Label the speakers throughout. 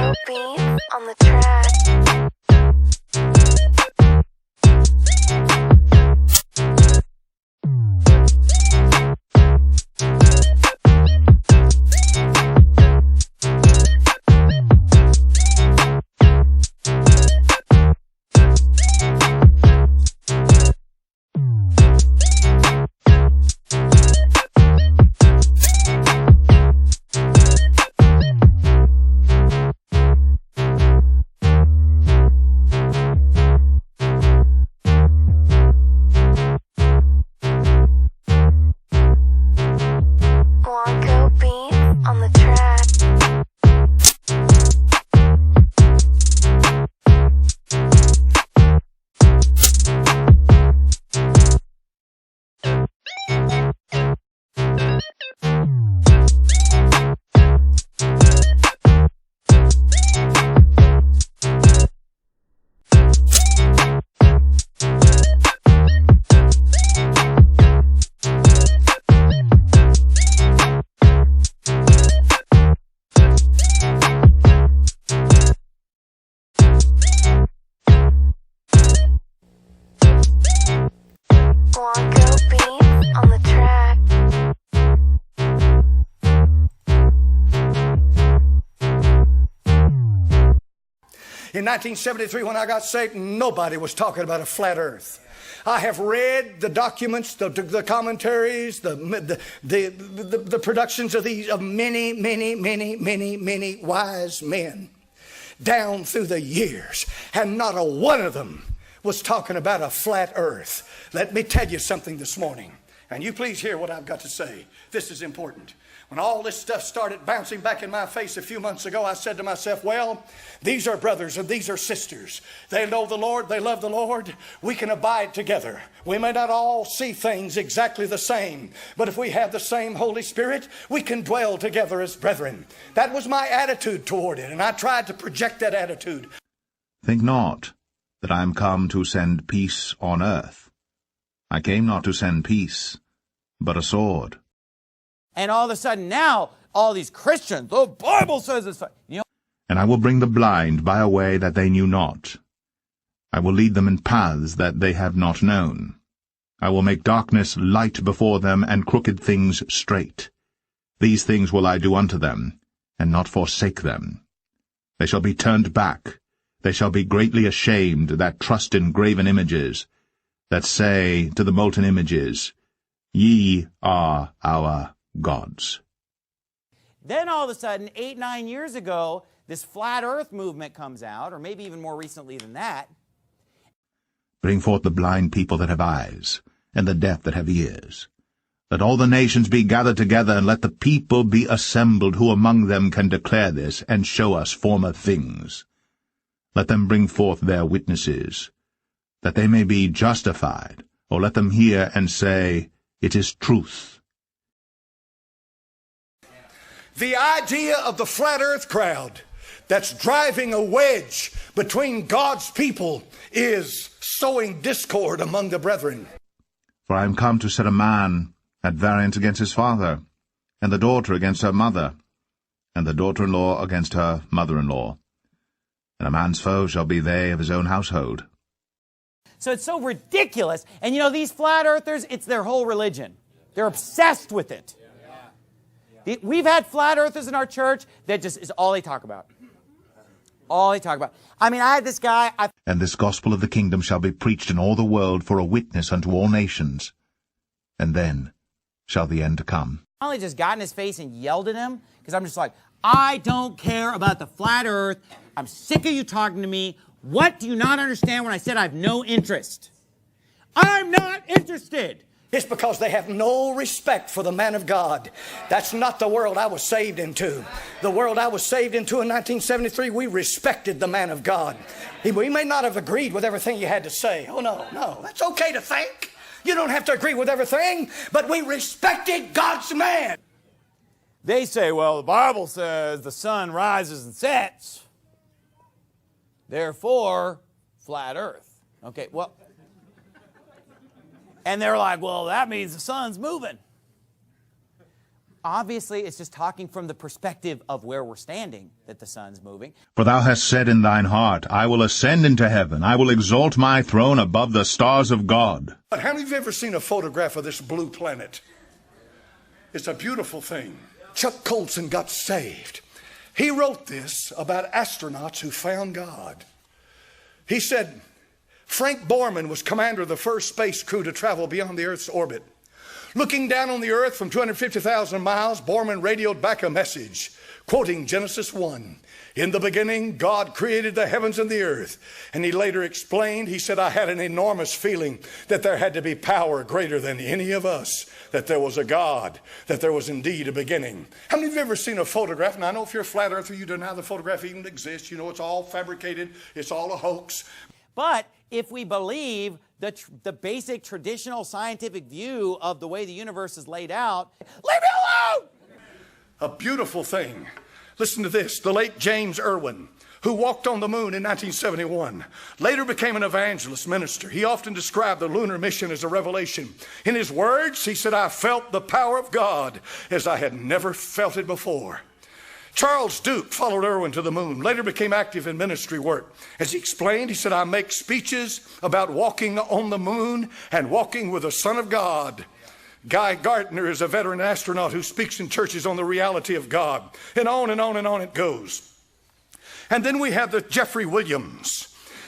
Speaker 1: Blanco beat on the track. Blanco beat on the track. Blanco beat on the track.
Speaker 2: In 1973, when I got saved, nobody was talking about a flat earth. I have read the documents, the commentaries, the productions of many wise men down through the years, and not a one of them was talking about a flat earth. Let me tell you something this morning, and you please hear what I've got to say. This is important. When all this stuff started bouncing back in my face a few months ago, I said to myself, well, these are brothers and these are sisters. They know the Lord. They love the Lord. We can abide together. We may not all see things exactly the same, but if we have the same Holy Spirit, we can dwell together as brethren. That was my attitude toward it, and I tried to project that attitude.
Speaker 3: Think not that I am come to send peace on earth. I came not to send peace, but a sword.
Speaker 4: And all of a sudden now, all these Christians, the Bible says it's fine.
Speaker 3: And I will bring the blind by a way that they knew not. I will lead them in paths that they have not known. I will make darkness light before them, and crooked things straight. These things will I do unto them, and not forsake them. They shall be turned back. They shall be greatly ashamed that trust in graven images, that say to the molten images, Ye are our gods.
Speaker 4: Then all of a sudden, 8-9 years ago, this flat earth movement comes out, or maybe even more recently than that.
Speaker 3: Bring forth the blind people that have eyes, and the deaf that have ears. Let all the nations be gathered together, and let the people be assembled, who among them can declare this, and show us former things. Let them bring forth their witnesses, that they may be justified, or let them hear and say, It is truth.
Speaker 2: The idea of the flat earth crowd that's driving a wedge between God's people is sowing discord among the brethren.
Speaker 3: For I am come to set a man at variance against his father, and the daughter against her mother, and the daughter-in-law against her mother-in-law. And a man's foe shall be they of his own household.
Speaker 4: So it's so ridiculous. And these flat earthers, it's their whole religion. They're obsessed with it. We've had flat earthers in our church that just is all they talk about. All they talk about. I mean, I had this guy.
Speaker 3: And this gospel of the kingdom shall be preached in all the world for a witness unto all nations. And then shall the end come.
Speaker 4: I only just got in his face and yelled at him because I'm just like, I don't care about the flat earth. I'm sick of you talking to me. What do you not understand when I said I have no interest? I'm not interested.
Speaker 2: It's because they have no respect for the man of God. That's not the world I was saved into. The world I was saved into in 1973, we respected the man of God. We may not have agreed with everything you had to say. Oh, no. That's okay to think. You don't have to agree with everything, but we respected God's man.
Speaker 4: They say, well, the Bible says the sun rises and sets. Therefore, flat earth. Okay, well... And they're like, well, that means the sun's moving. Obviously, it's just talking from the perspective of where we're standing, that the sun's moving.
Speaker 3: For thou hast said in thine heart, I will ascend into heaven, I will exalt my throne above the stars of God.
Speaker 2: But how many of you ever seen a photograph of this blue planet? It's a beautiful thing. Chuck Colson got saved. He wrote this about astronauts who found God. He said, Frank Borman was commander of the first space crew to travel beyond the Earth's orbit. Looking down on the earth from 250,000 miles, Borman radioed back a message, quoting Genesis 1. In the beginning, God created the heavens and the earth. And he later explained, he said, I had an enormous feeling that there had to be power greater than any of us, that there was a God, that there was indeed a beginning. How many of you have ever seen a photograph? And I know if you're a flat earther, you don't know how the photograph even exists. You know it's all fabricated. It's all a hoax.
Speaker 4: But if we believe the basic traditional scientific view of the way the universe is laid out, leave me alone!
Speaker 2: A beautiful thing. Listen to this. The late James Irwin, who walked on the moon in 1971, later became an evangelist minister. He often described the lunar mission as a revelation. In his words, he said, I felt the power of God as I had never felt it before. Charles Duke followed Irwin to the moon, later became active in ministry work. As he explained, he said, I make speeches about walking on the moon and walking with the Son of God. Guy Gardner is a veteran astronaut who speaks in churches on the reality of God. And on and on and on it goes. And then we have the Jeffrey Williams.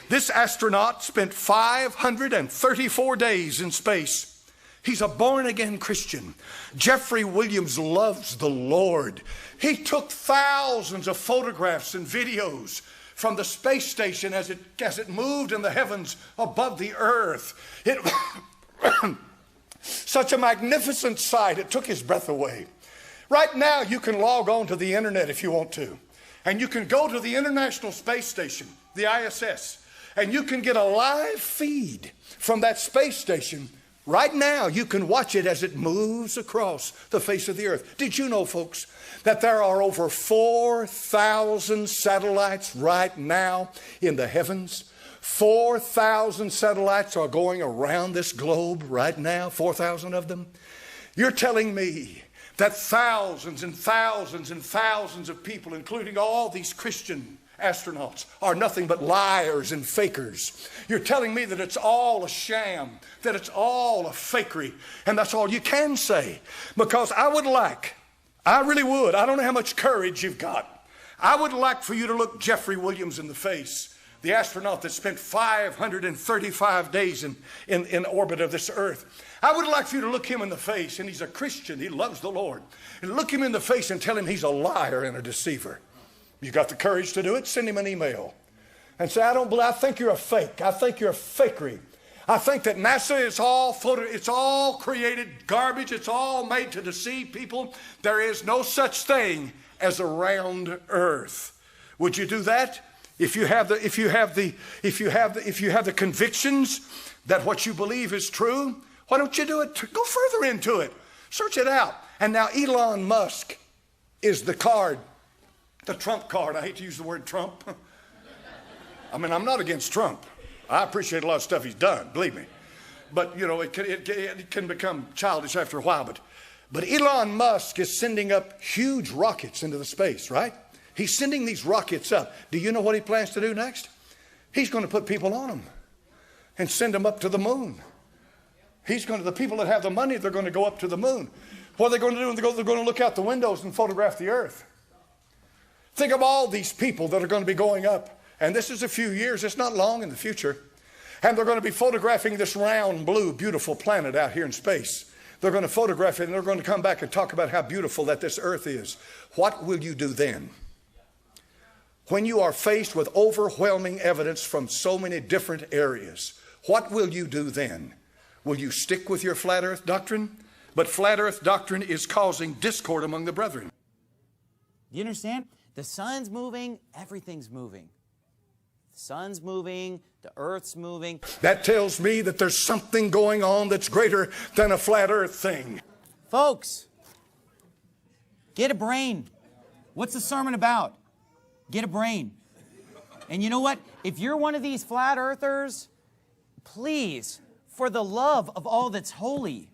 Speaker 2: This astronaut spent 534 days in space. He's a born-again Christian. Jeffrey Williams loves the Lord. He took thousands of photographs and videos from the space station as it moved in the heavens above the earth. It such a magnificent sight, it took his breath away. Right now, you can log on to the internet if you want to. And you can go to the International Space Station, the ISS, and you can get a live feed from that space station. Right now, you can watch it as it moves across the face of the earth. Did you know, folks, that there are over 4,000 satellites right now in the heavens? 4,000 satellites are going around this globe right now, 4,000 of them. You're telling me that thousands and thousands and thousands of people, including all these Christian astronauts, are nothing but liars and fakers. You're telling me that it's all a sham, that it's all a fakery, and that's all you can say. Because I really would, I don't know how much courage you've got. I would like for you to look Jeffrey Williams in the face, the astronaut that spent 535 days in orbit of this earth. I would like for you to look him in the face, and he's a Christian, he loves the Lord, and look him in the face and tell him he's a liar and a deceiver. You got the courage to do it? Send him an email and say, I think you're a fake. I think you're a fakery. I think that NASA is it's all created garbage. It's all made to deceive people. There is no such thing as a round earth. Would you do that? If you have the convictions that what you believe is true, why don't you do it? Go further into it. Search it out. And now Elon Musk is the trump card. I hate to use the word Trump. I mean, I'm not against Trump. I appreciate a lot of stuff he's done, believe me. But, you know, it can become childish after a while. But Elon Musk is sending up huge rockets into the space, right? He's sending these rockets up. Do you know what he plans to do next? He's going to put people on them and send them up to the moon. The people that have the money, they're going to go up to the moon. What are they going to do? They're going to look out the windows and photograph the earth. Think of all these people that are going to be going up. And this is a few years. It's not long in the future. And they're going to be photographing this round, blue, beautiful planet out here in space. They're going to photograph it, and they're going to come back and talk about how beautiful that this earth is. What will you do then? When you are faced with overwhelming evidence from so many different areas, what will you do then? Will you stick with your flat earth doctrine? But flat earth doctrine is causing discord among the brethren.
Speaker 4: You understand? The sun's moving, everything's moving. The sun's moving, the earth's moving.
Speaker 2: That tells me that there's something going on that's greater than a flat earth thing.
Speaker 4: Folks, get a brain. What's the sermon about? Get a brain. And you know what? If you're one of these flat earthers, please, for the love of all that's holy,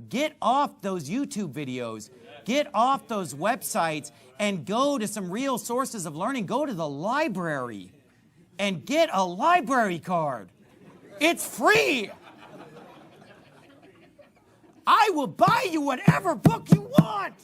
Speaker 4: Get off those YouTube videos. Get off those websites and go to some real sources of learning. Go to the library and get a library card. It's free. I will buy you whatever book you want.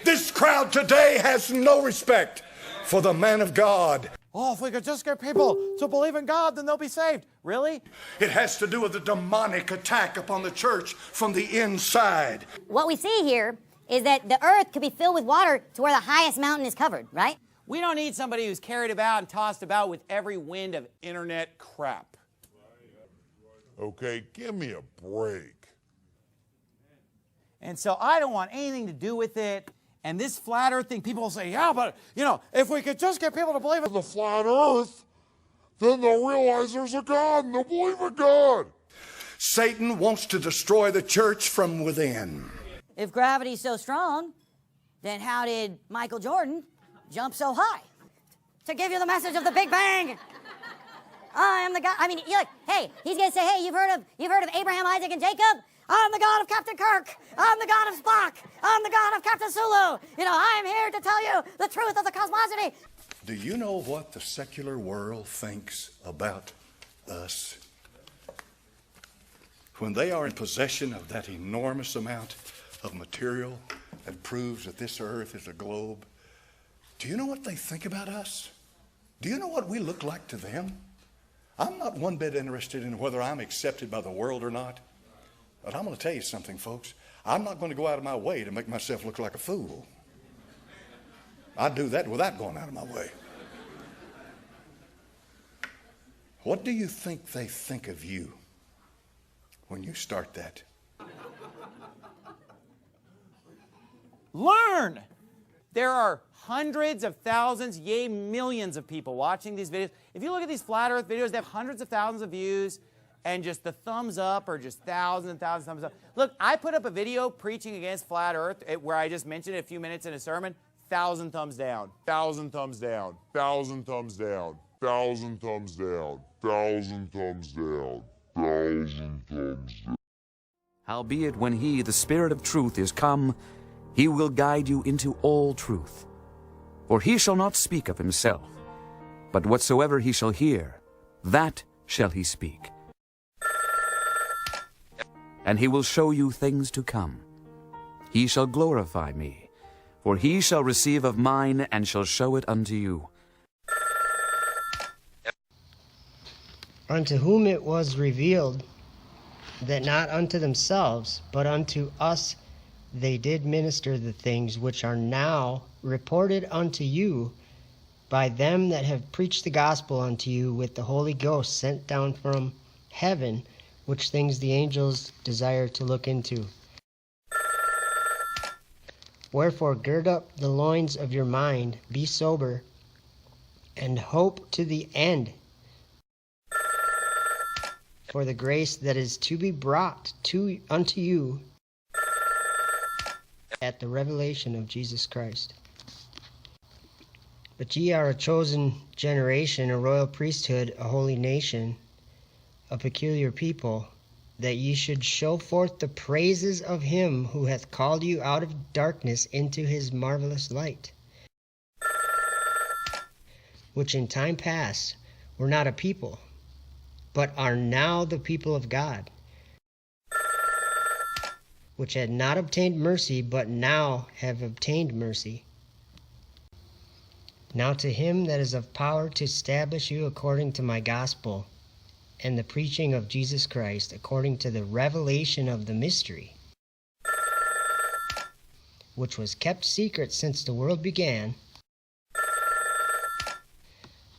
Speaker 2: This crowd today has no respect for the man of God.
Speaker 4: Oh, if we could just get people to believe in God, then they'll be saved. Really?
Speaker 2: It has to do with the demonic attack upon the church from the inside.
Speaker 5: What we see here is that the earth could be filled with water to where the highest mountain is covered, right?
Speaker 4: We don't need somebody who's carried about and tossed about with every wind of internet crap.
Speaker 6: Okay, give me a break.
Speaker 4: And so I don't want anything to do with it. And this flat earth thing, people will say, yeah, but, you know, if we could just get people to believe in
Speaker 6: The flat earth, then they'll realize there's a God and they'll believe in God.
Speaker 2: Satan wants to destroy the church from within.
Speaker 5: If gravity's so strong, then how did Michael Jordan jump so high? To give you the message of the Big Bang. I am the God. I mean, you're like, hey, he's gonna say, hey, you've heard of Abraham, Isaac, and Jacob? I'm the God of Captain Kirk. I'm the God of Spock. I'm the God of Captain Sulu. You know, I'm here to tell you the truth of the cosmosity.
Speaker 2: Do you know what the secular world thinks about us? When they are in possession of that enormous amount of material that proves that this earth is a globe, do you know what they think about us? Do you know what we look like to them? I'm not one bit interested in whether I'm accepted by the world or not. But I'm going to tell you something, folks. I'm not going to go out of my way to make myself look like a fool. I'd do that without going out of my way. What do you think they think of you when you start that?
Speaker 4: Learn. There are hundreds of thousands, yea, millions of people watching these videos. If you look at these flat earth videos, they have hundreds of thousands of views, and just the thumbs up are just thousands and thousands of thumbs up. Look, I put up a video preaching against flat earth where I just mentioned it a few minutes in a sermon. 1,000 thumbs down.
Speaker 6: 1,000 thumbs down. 1,000 thumbs down. 1,000 thumbs down. 1,000 thumbs down. 1,000 thumbs down.
Speaker 7: Howbeit, when he, the Spirit of truth, is come, he will guide you into all truth. For he shall not speak of himself, but whatsoever he shall hear, that shall he speak. And he will show you things to come. He shall glorify me, for he shall receive of mine, and shall show it unto you.
Speaker 8: Unto whom it was revealed that not unto themselves, but unto us they did minister the things which are now reported unto you by them that have preached the gospel unto you with the Holy Ghost sent down from heaven, which things the angels desire to look into. Wherefore gird up the loins of your mind, be sober, and hope to the end for the grace that is to be brought unto you at the revelation of Jesus Christ. But ye are a chosen generation, a royal priesthood, a holy nation, a peculiar people, that ye should show forth the praises of him who hath called you out of darkness into his marvelous light, which in time past were not a people, but are now the people of God, which had not obtained mercy, but now have obtained mercy. Now to him that is of power to establish you according to my gospel, and the preaching of Jesus Christ, according to the revelation of the mystery, which was kept secret since the world began,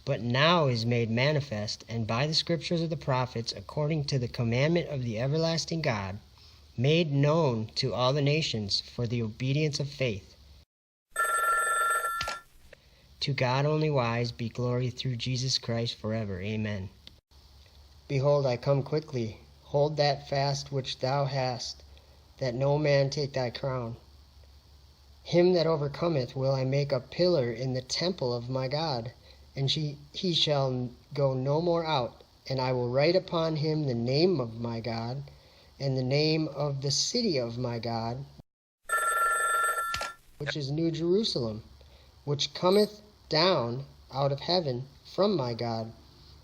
Speaker 8: but now is made manifest, and by the scriptures of the prophets, according to the commandment of the everlasting God, made known to all the nations for the obedience of faith. To God only wise be glory through Jesus Christ forever. Amen. Behold, I come quickly. Hold that fast which thou hast, that no man take thy crown. Him that overcometh will I make a pillar in the temple of my God, and he shall go no more out. And I will write upon him the name of my God, and the name of the city of my God, which is New Jerusalem, which cometh down out of heaven from my God,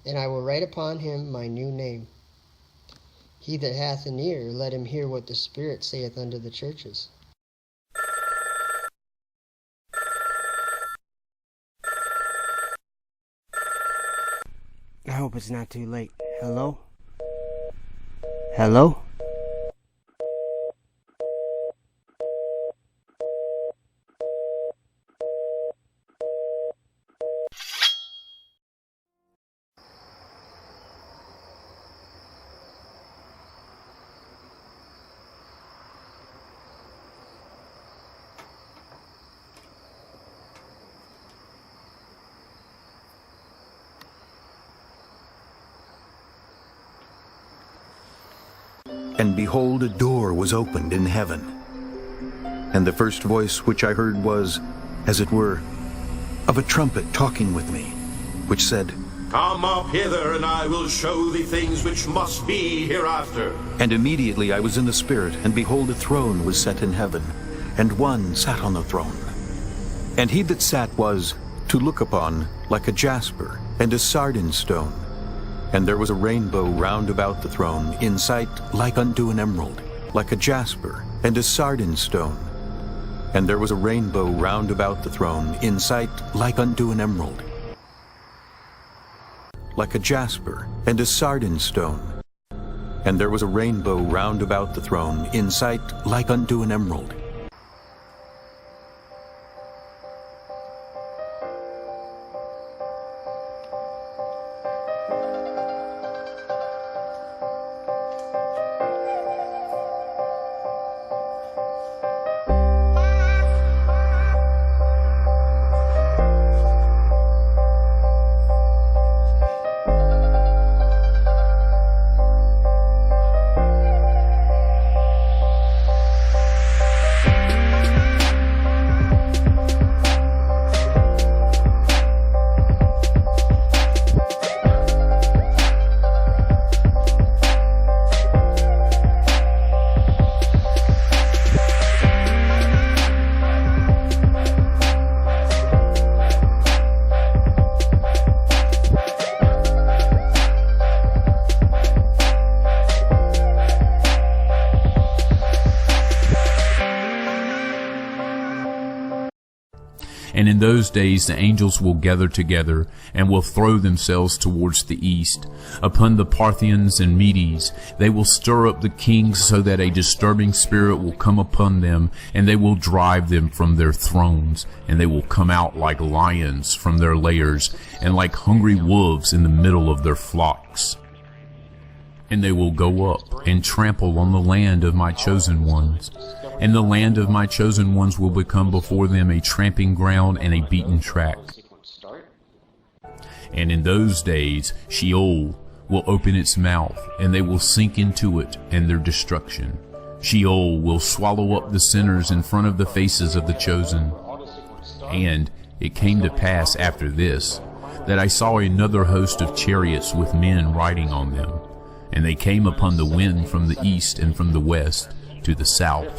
Speaker 8: and I will write upon him my new name. He that hath an ear, let him hear what the Spirit saith unto the churches. I hope it's not too late. Hello? Hello?
Speaker 9: And behold, a door was opened in heaven. And the first voice which I heard was, as it were, of a trumpet talking with me, which said,
Speaker 10: Come up hither, and I will show thee things which must be hereafter.
Speaker 9: And immediately I was in the Spirit, and behold, a throne was set in heaven, and one sat on the throne. And he that sat was, to look upon, like a jasper, and a sardine stone. And there was a rainbow round about the throne, in sight like unto an emerald, like a jasper, and a sardine stone. And there was a rainbow round about the throne, in sight like unto an emerald, like a jasper, and a sardine stone. And there was a rainbow round about the throne, in sight like unto an emerald.
Speaker 11: And in those days the angels will gather together, and will throw themselves towards the east. Upon the Parthians and Medes they will stir up the kings, so that a disturbing spirit will come upon them, and they will drive them from their thrones. And they will come out like lions from their lairs, and like hungry wolves in the middle of their flocks. And they will go up and trample on the land of my chosen ones. And the land of my chosen ones will become before them a tramping ground and a beaten track. And in those days Sheol will open its mouth, and they will sink into it and their destruction. Sheol will swallow up the sinners in front of the faces of the chosen. And it came to pass after this, that I saw another host of chariots with men riding on them. And they came upon the wind from the east and from the west to the south.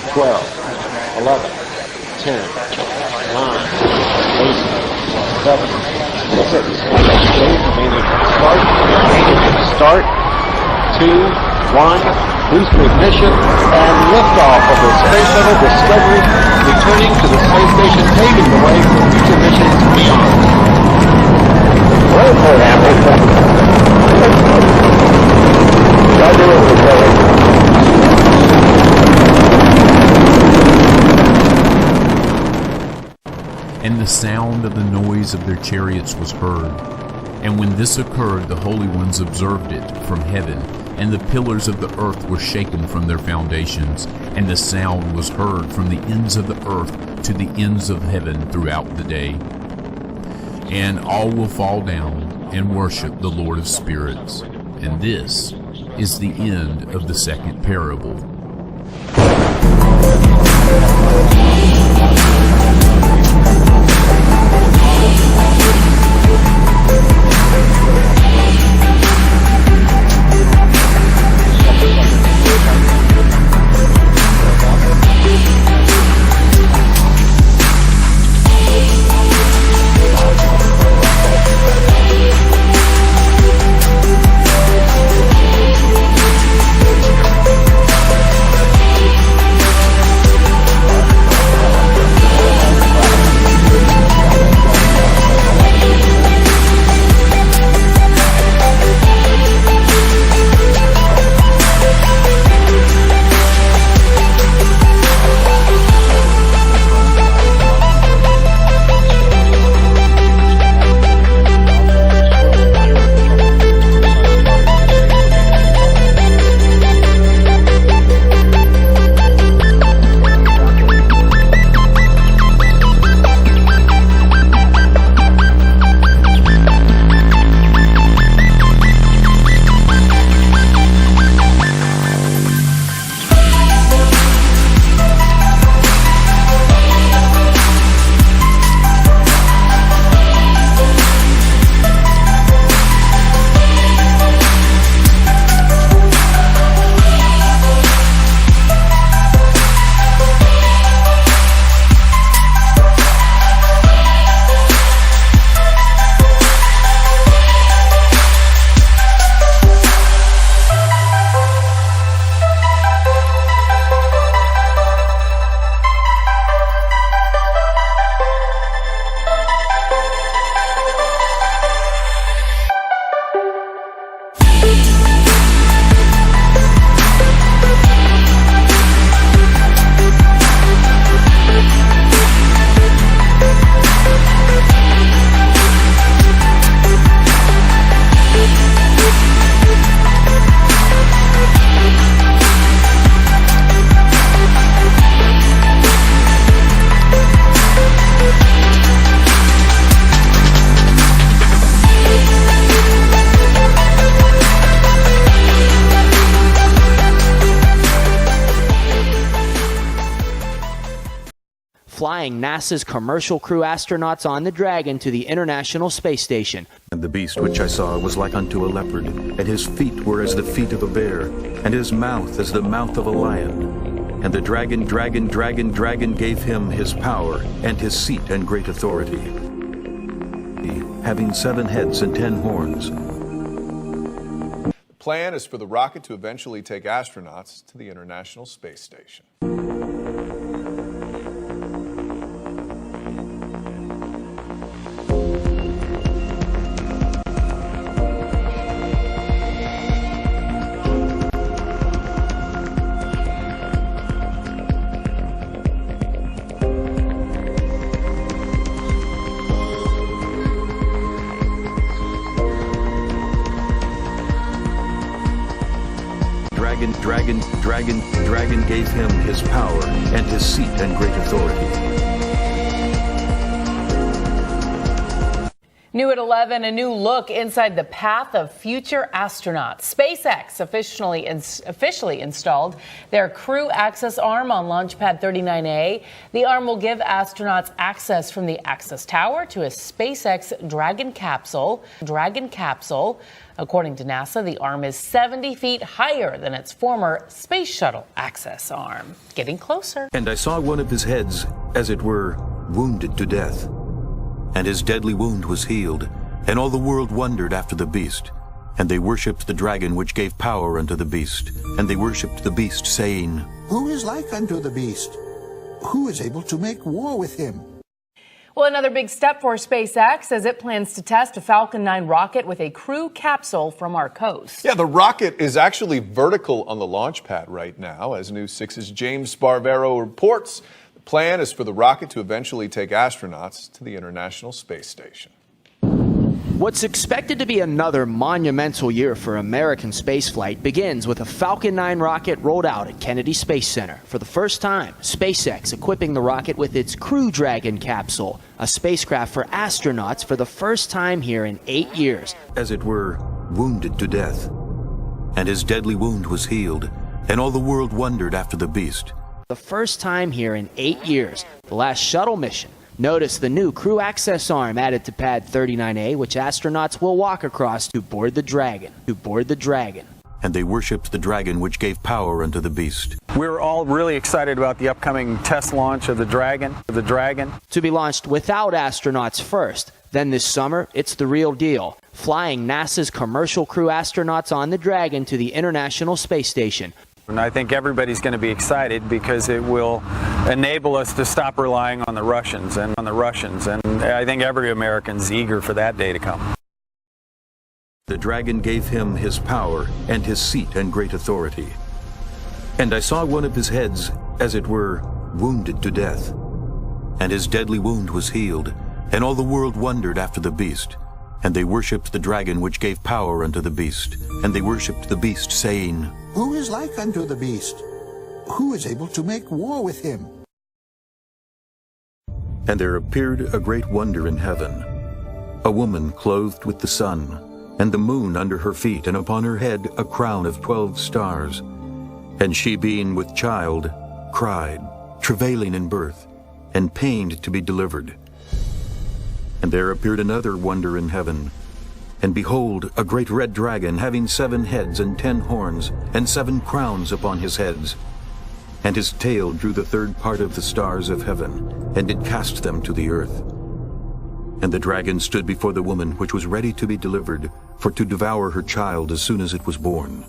Speaker 12: 12, 11, 10, 9, 8, 7, 6. Start. 2, 1. Boost ignition and liftoff of the Space Shuttle Discovery, returning to the space station, paving the way for future missions beyond.
Speaker 11: And the sound of the noise of their chariots was heard. And when this occurred, the holy ones observed it from heaven, and the pillars of the earth were shaken from their foundations, and the sound was heard from the ends of the earth to the ends of heaven throughout the day. And all will fall down and worship the Lord of spirits. And this is the end of the second parable.
Speaker 13: flying NASA's commercial crew astronauts on the Dragon to the International Space Station.
Speaker 9: And the beast which I saw was like unto a leopard, and his feet were as the feet of a bear, and his mouth as the mouth of a lion. And the dragon gave him his power, and his seat and great authority, having 7 heads and 10 horns.
Speaker 14: The plan is for the rocket to eventually take astronauts to the International Space Station.
Speaker 9: Dragon gave him his power and his seat and great authority.
Speaker 15: New at 11, a new look inside the path of future astronauts. SpaceX officially installed their Crew Access Arm on Launch Pad 39A. The arm will give astronauts access from the Access Tower to a SpaceX Dragon capsule. According to NASA, the arm is 70 feet higher than its former Space Shuttle Access Arm. Getting closer.
Speaker 9: And I saw one of his heads, as it were, wounded to death. And his deadly wound was healed, and all the world wondered after the beast. And they worshipped the dragon which gave power unto the beast. And they worshipped the beast, saying,
Speaker 16: Who is like unto the beast? Who is able to make war with him?
Speaker 15: Well, another big step for SpaceX as it plans to test a Falcon 9 rocket with a crew capsule from our coast.
Speaker 14: Yeah, the rocket is actually vertical on the launch pad right now. As News 6's James Sparvero reports, the plan is for the rocket to eventually take astronauts to the International Space Station.
Speaker 13: What's expected to be another monumental year for American spaceflight begins with a Falcon 9 rocket rolled out at Kennedy Space Center. For the first time, SpaceX equipping the rocket with its Crew Dragon capsule, a spacecraft for astronauts for the first time here in 8 years.
Speaker 9: As it were, wounded to death. And his deadly wound was healed, and all the world wondered after the beast.
Speaker 13: The first time here in 8 years, the last shuttle mission. Notice the new Crew Access Arm added to Pad 39A, which astronauts will walk across to board the Dragon.
Speaker 9: And they worshipped the dragon which gave power unto the beast.
Speaker 17: We're all really excited about the upcoming test launch of the Dragon.
Speaker 13: To be launched without astronauts first. Then this summer, it's the real deal. Flying NASA's commercial crew astronauts on the Dragon to the International Space Station.
Speaker 17: And I think everybody's going to be excited because it will enable us to stop relying on the Russians. And I think every American's eager for that day to come.
Speaker 9: The dragon gave him his power and his seat and great authority. And I saw one of his heads, as it were, wounded to death. And his deadly wound was healed, and all the world wondered after the beast. And they worshipped the dragon which gave power unto the beast. And they worshipped the beast, saying,
Speaker 16: Who is like unto the beast? Who is able to make war with him?
Speaker 9: And there appeared a great wonder in heaven, a woman clothed with the sun, and the moon under her feet, and upon her head a crown of 12 stars. And she, being with child, cried, travailing in birth, and pained to be delivered. And there appeared another wonder in heaven, and behold, a great red dragon, having 7 heads and 10 horns, and 7 crowns upon his heads. And his tail drew the 3rd part of the stars of heaven, and did cast them to the earth. And the dragon stood before the woman which was ready to be delivered, for to devour her child as soon as it was born.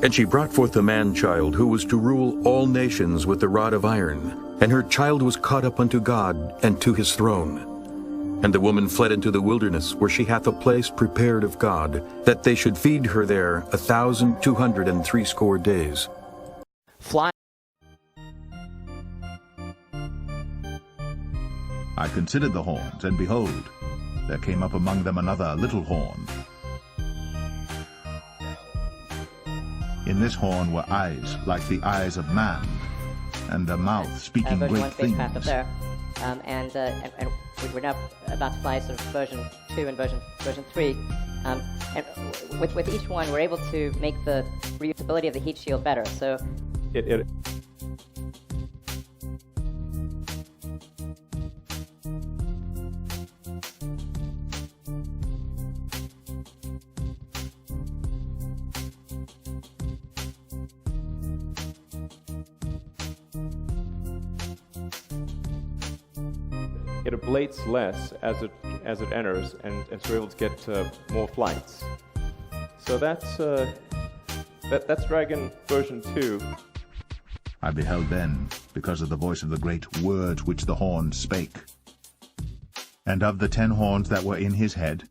Speaker 9: And she brought forth a man-child, who was to rule all nations with the rod of iron. And her child was caught up unto God, and to his throne. And the woman fled into the wilderness, where she hath a place prepared of God, that they should feed her there 1,260 days.
Speaker 3: I considered the horns, and behold, there came up among them another little horn. In this horn were eyes like the eyes of man, and a mouth speaking great things.
Speaker 18: Up there. And we're now about to fly sort of version 2 and version 3. And with each one, we're able to make the reusability of the heat shield better. So
Speaker 19: it ablates less as it enters, and so we're able to get more flights. So that's Dragon version 2.
Speaker 3: I beheld then, because of the voice of the great words which the horn spake. And of the 10 horns that were in his head,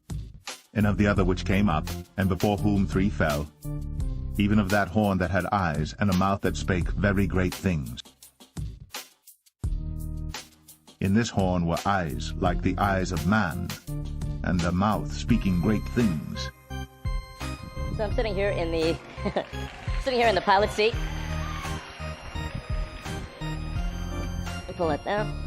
Speaker 3: and of the other which came up, and before whom 3 fell, even of that horn that had eyes, and a mouth that spake very great things. In this horn were eyes like the eyes of man, and a mouth speaking great things.
Speaker 18: So I'm sitting here in the the pilot seat. Let me pull it down.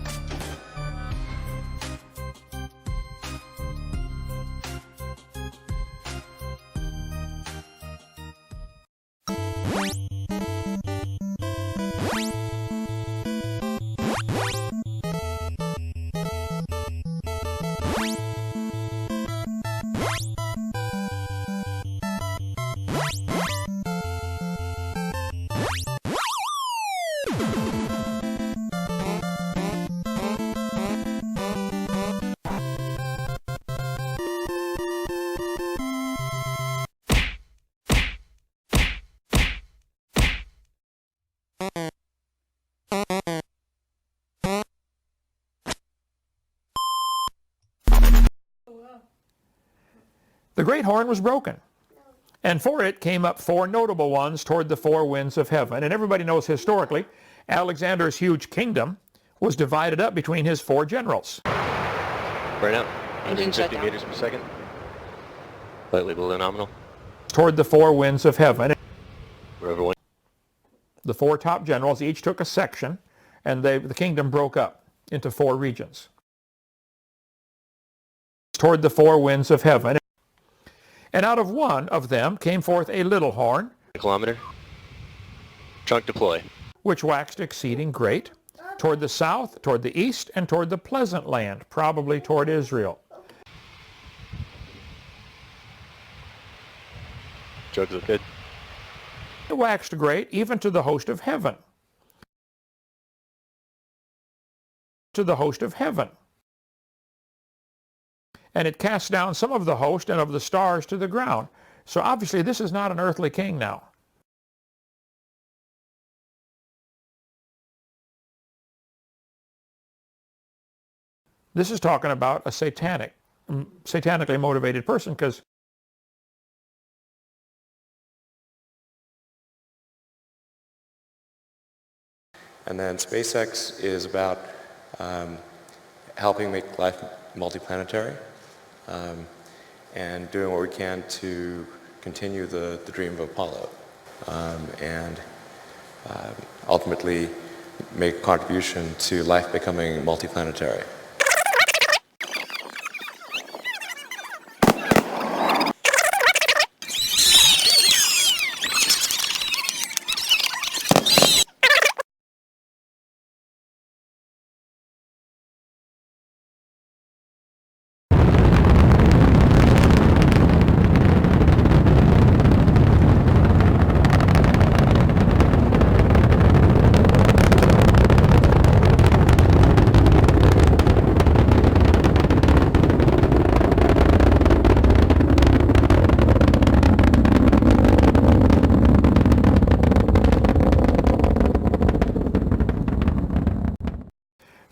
Speaker 20: The great horn was broken, and for it came up 4 notable ones toward the 4 winds of heaven. And everybody knows historically, Alexander's huge kingdom was divided up between his 4 generals.
Speaker 21: Right now, 150 meters per second, slightly below nominal.
Speaker 20: Toward the 4 winds of heaven.
Speaker 21: Wherever one.
Speaker 20: The 4 top generals each took a section, and the kingdom broke up into 4 regions. Toward the 4 winds of heaven. And out of one of them came forth a little horn,
Speaker 21: A kilometer. Trunk deploy.
Speaker 20: which waxed exceeding great, toward the south, toward the east, and toward the pleasant land, probably toward Israel.
Speaker 21: Drugs look good.
Speaker 20: It waxed great even to the host of heaven. To the host of heaven. And it cast down some of the host and of the stars to the ground. So obviously this is not an earthly king now. This is talking about a satanically motivated person, because
Speaker 22: and then SpaceX is about helping make life multiplanetary. And doing what we can to continue the dream of Apollo, and ultimately make a contribution to life becoming multiplanetary.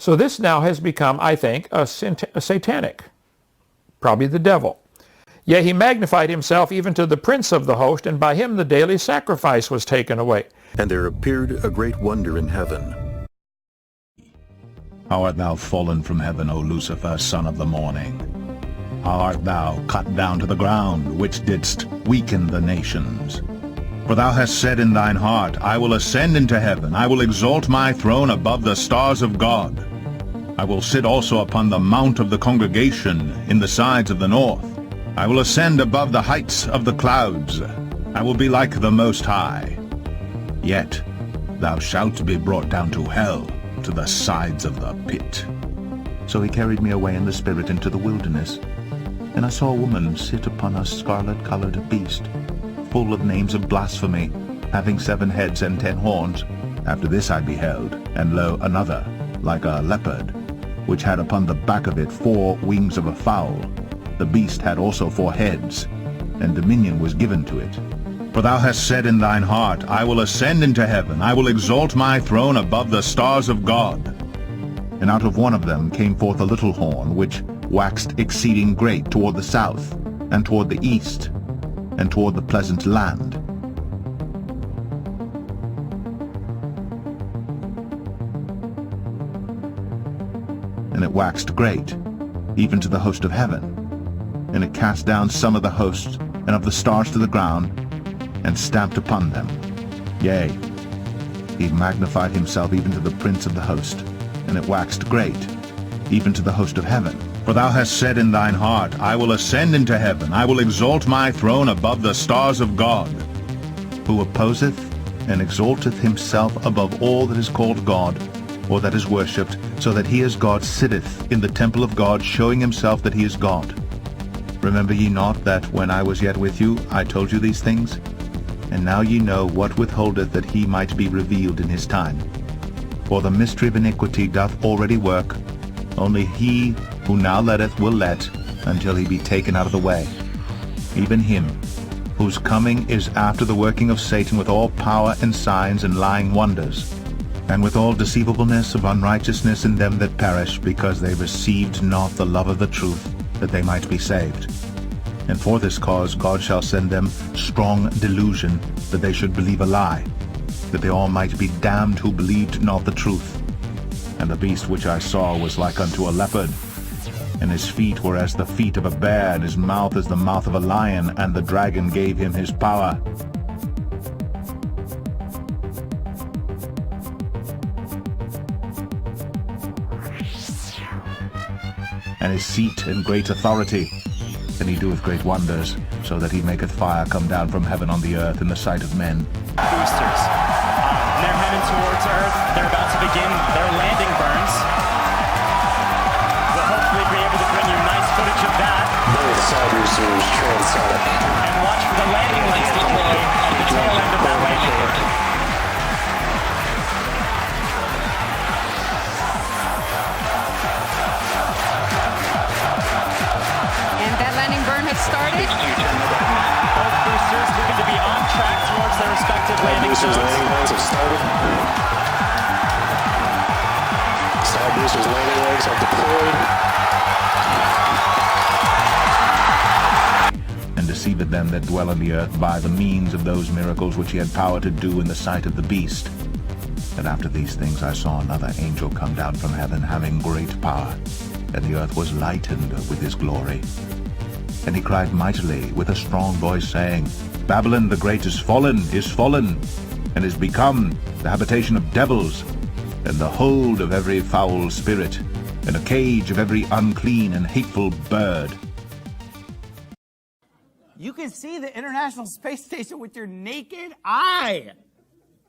Speaker 20: So this now has become, I think, a satanic, probably the devil. Yea, he magnified himself even to the prince of the host, and by him the daily sacrifice was taken away.
Speaker 9: And there appeared a great wonder in heaven.
Speaker 3: How art thou fallen from heaven, O Lucifer, son of the morning? How art thou cut down to the ground, which didst weaken the nations? For thou hast said in thine heart, I will ascend into heaven, I will exalt my throne above the stars of God. I will sit also upon the mount of the congregation in the sides of the north. I will ascend above the heights of the clouds. I will be like the Most High. Yet thou shalt be brought down to hell, to the sides of the pit. So he carried me away in the spirit into the wilderness. And I saw a woman sit upon a scarlet-colored beast, full of names of blasphemy, having 7 heads and 10 horns. After this I beheld, and lo, another, like a leopard, which had upon the back of it 4 wings of a fowl. The beast had also 4 heads, and dominion was given to it. For thou hast said in thine heart, I will ascend into heaven, I will exalt my throne above the stars of God. And out of one of them came forth a little horn, which waxed exceeding great toward the south, and toward the east, and toward the pleasant land. And it waxed great, even to the host of heaven. And it cast down some of the hosts and of the stars to the ground, and stamped upon them. Yea, he magnified himself even to the prince of the host, and it waxed great, even to the host of heaven. For thou hast said in thine heart, I will ascend into heaven, I will exalt my throne above the stars of God. Who opposeth and exalteth himself above all that is called God, or that is worshipped, so that he as God sitteth in the temple of God, showing himself that he is God. Remember ye not that when I was yet with you, I told you these things? And now ye know what withholdeth that he might be revealed in his time. For the mystery of iniquity doth already work, only he who now letteth will let, until he be taken out of the way. Even him, whose coming is after the working of Satan with all power and signs and lying wonders, and with all deceivableness of unrighteousness in them that perish, because they received not the love of the truth, that they might be saved. And for this cause God shall send them strong delusion, that they should believe a lie, that they all might be damned who believed not the truth. And the beast which I saw was like unto a leopard, and his feet were as the feet of a bear, and his mouth as the mouth of a lion, and the dragon gave him his power. And his seat and great authority, and he doeth great wonders, so that he maketh fire come down from heaven on the earth in the sight of men.
Speaker 1: Boosters. They're heading towards Earth. They're about to begin their landing burns. We'll hopefully be able to bring you nice footage of that.
Speaker 21: Both side boosters transonic.
Speaker 1: And watch for the landing lights deploy at the tail end of that landing burn.
Speaker 5: Started.
Speaker 1: Both boosters looking to be on track towards their respective landing zones.
Speaker 21: Landing legs have started. Side boosters landing legs are deployed.
Speaker 3: And deceived them that dwell on the earth by the means of those miracles which he had power to do in the sight of the beast. And after these things I saw another angel come down from heaven, having great power, and the earth was lightened with his glory. And he cried mightily with a strong voice, saying, Babylon the great is fallen, and is become the habitation of devils, and the hold of every foul spirit, and a cage of every unclean and hateful bird.
Speaker 4: You can see the International Space Station with your naked eye.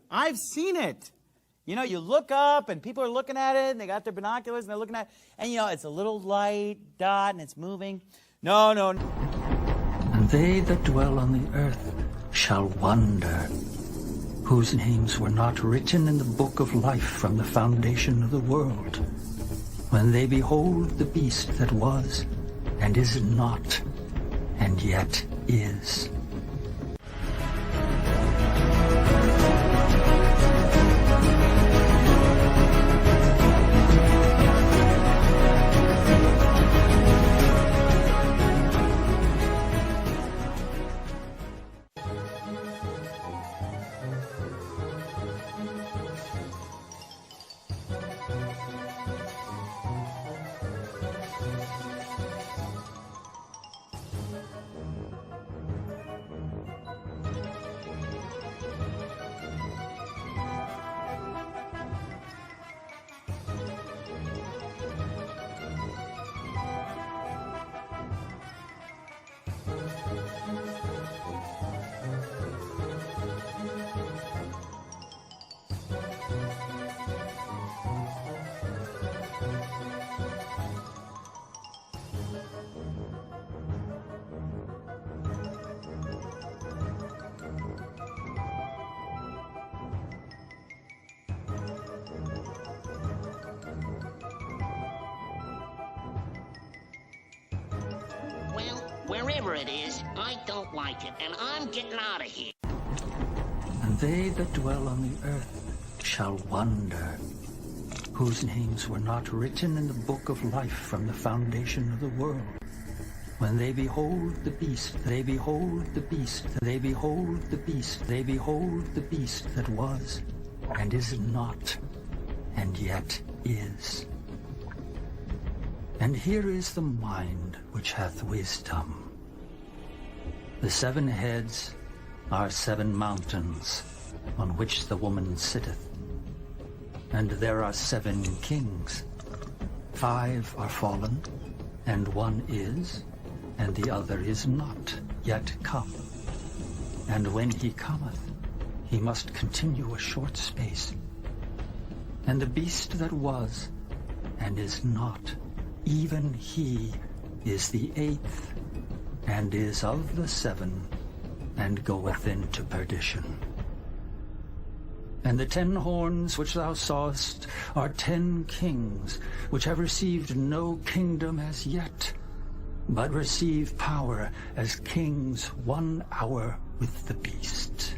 Speaker 4: I've seen it. You know, you look up and people are looking at it and they got their binoculars and they're looking at it, and you know, it's a little light dot and it's moving. No.
Speaker 23: And they that dwell on the earth shall wonder, whose names were not written in the book of life from the foundation of the world, when they behold the beast that was, and is not, and yet is.
Speaker 2: wherever it is, I don't like it, and I'm getting out of here.
Speaker 23: And they that dwell on the earth shall wonder, whose names were not written in the book of life from the foundation of the world. When they behold the beast, they behold the beast, they behold the beast, they behold the beast that was, and is not, and yet is. And here is the mind which hath wisdom. The 7 heads are 7 mountains, on which the woman sitteth. And there are 7 kings. 5 are fallen, and 1 is, and the other is not yet come. And when he cometh, he must continue a short space. And the beast that was, and is not, even he is the 8th, and is of the 7, and goeth into perdition. And the 10 horns which thou sawest are 10 kings, which have received no kingdom as yet, but receive power as kings 1 hour with the beast.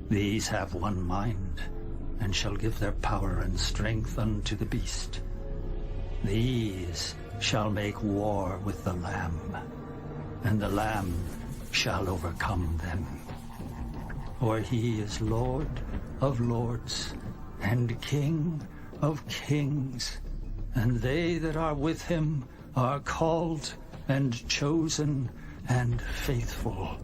Speaker 23: These have one mind, and shall give their power and strength unto the beast. These shall make war with the Lamb, and the Lamb shall overcome them. For he is Lord of lords, and King of kings, and they that are with him are called, and chosen, and faithful.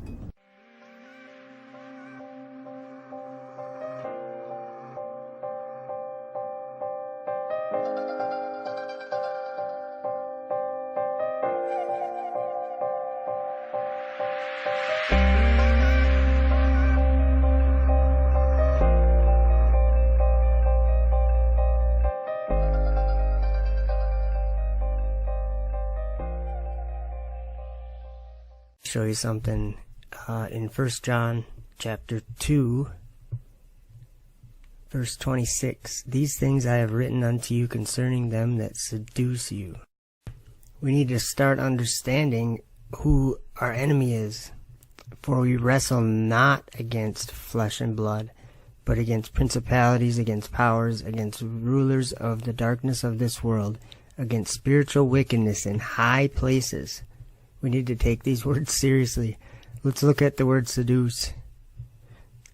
Speaker 8: Show you something in 1 John chapter 2 verse 26. These things I have written unto you concerning them that seduce you. We need to start understanding who our enemy is. For we wrestle not against flesh and blood, but against principalities, against powers, against rulers of the darkness of this world, against spiritual wickedness in high places. We need to take these words seriously. Let's look at the word seduce.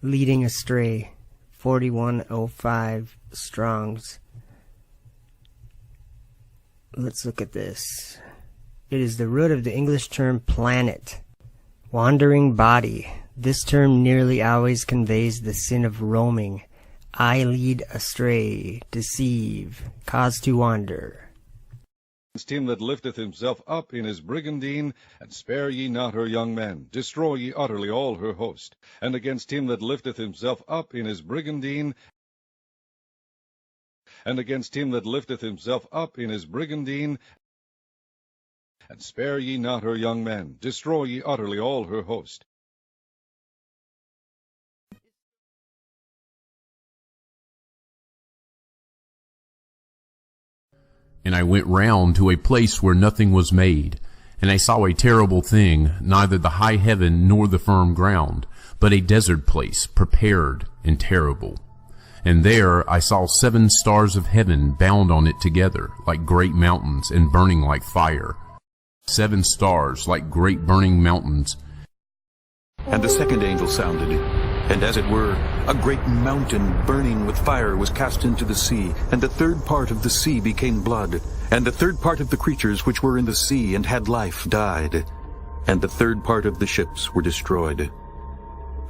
Speaker 8: Leading astray, 4105 Strong's. Let's look at this. It is the root of the English term planet, wandering body. This term nearly always conveys the sin of roaming. I lead astray, deceive, cause to wander.
Speaker 5: Him that lifteth himself up in his brigandine, and spare ye not her young men, destroy ye utterly all her host. And against him that lifteth himself up in his brigandine, and against him that lifteth himself up in his brigandine, and spare ye not her young men, destroy ye utterly all her host.
Speaker 11: And I went round to a place where nothing was made, and I saw a terrible thing, neither the high heaven nor the firm ground, but a desert place, prepared and terrible. And there I saw 7 stars of heaven bound on it together, like great mountains, and burning like fire. 7 stars, like great burning mountains.
Speaker 9: And the second angel sounded, and as it were, a great mountain burning with fire was cast into the sea, and the 3rd part of the sea became blood, and the 3rd part of the creatures which were in the sea and had life died, and the 3rd part of the ships were destroyed.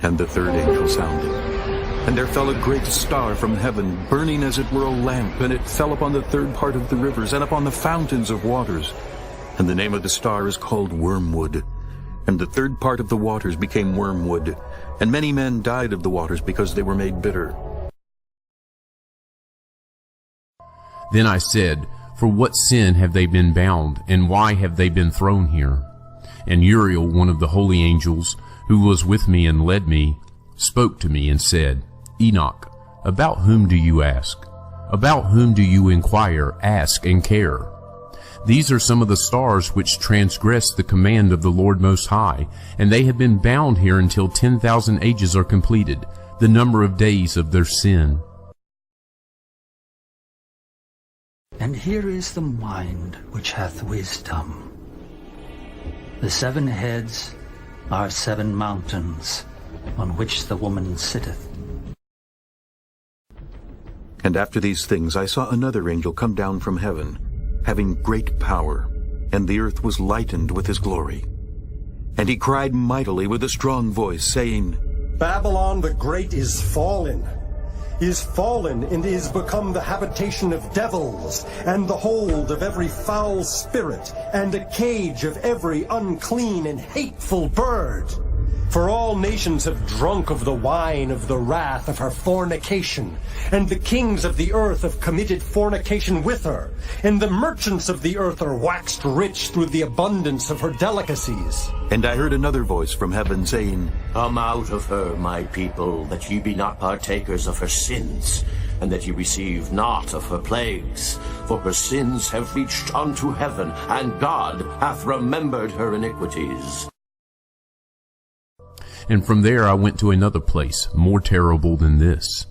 Speaker 9: And the 3rd angel sounded, And there fell a great star from heaven, burning as it were a lamp, and it fell upon the third part of the rivers, and upon the fountains of waters. And the name of the star is called Wormwood. And the third part of the waters became wormwood, and many men died of the waters because they were made bitter.
Speaker 11: Then I said, For what sin have they been bound, and why have they been thrown here? And Uriel, one of the holy angels, who was with me and led me, spoke to me and said, Enoch, about whom do you ask? About whom do you inquire, ask, and care? These are some of the stars which transgress the command of the Lord Most High, and they have been bound here until 10,000 ages are completed, the number of days of their sin.
Speaker 23: And here is the mind which hath wisdom. The 7 heads are 7 mountains, on which the woman sitteth.
Speaker 9: And after these things I saw another angel come down from heaven, having great power, and the earth was lightened with his glory. And he cried mightily with a strong voice, saying,
Speaker 6: Babylon the Great is fallen, and is become the habitation of devils, and the hold of every foul spirit, and a cage of every unclean and hateful bird. For all nations have drunk of the wine of the wrath of her fornication, and the kings of the earth have committed fornication with her, and the merchants of the earth are waxed rich through the abundance of her delicacies.
Speaker 9: And I heard another voice from heaven saying,
Speaker 7: Come out of her, my people, that ye be not partakers of her sins, and that ye receive not of her plagues. For her sins have reached unto heaven, and God hath remembered her iniquities.
Speaker 11: And from there I went to another place, more terrible than this.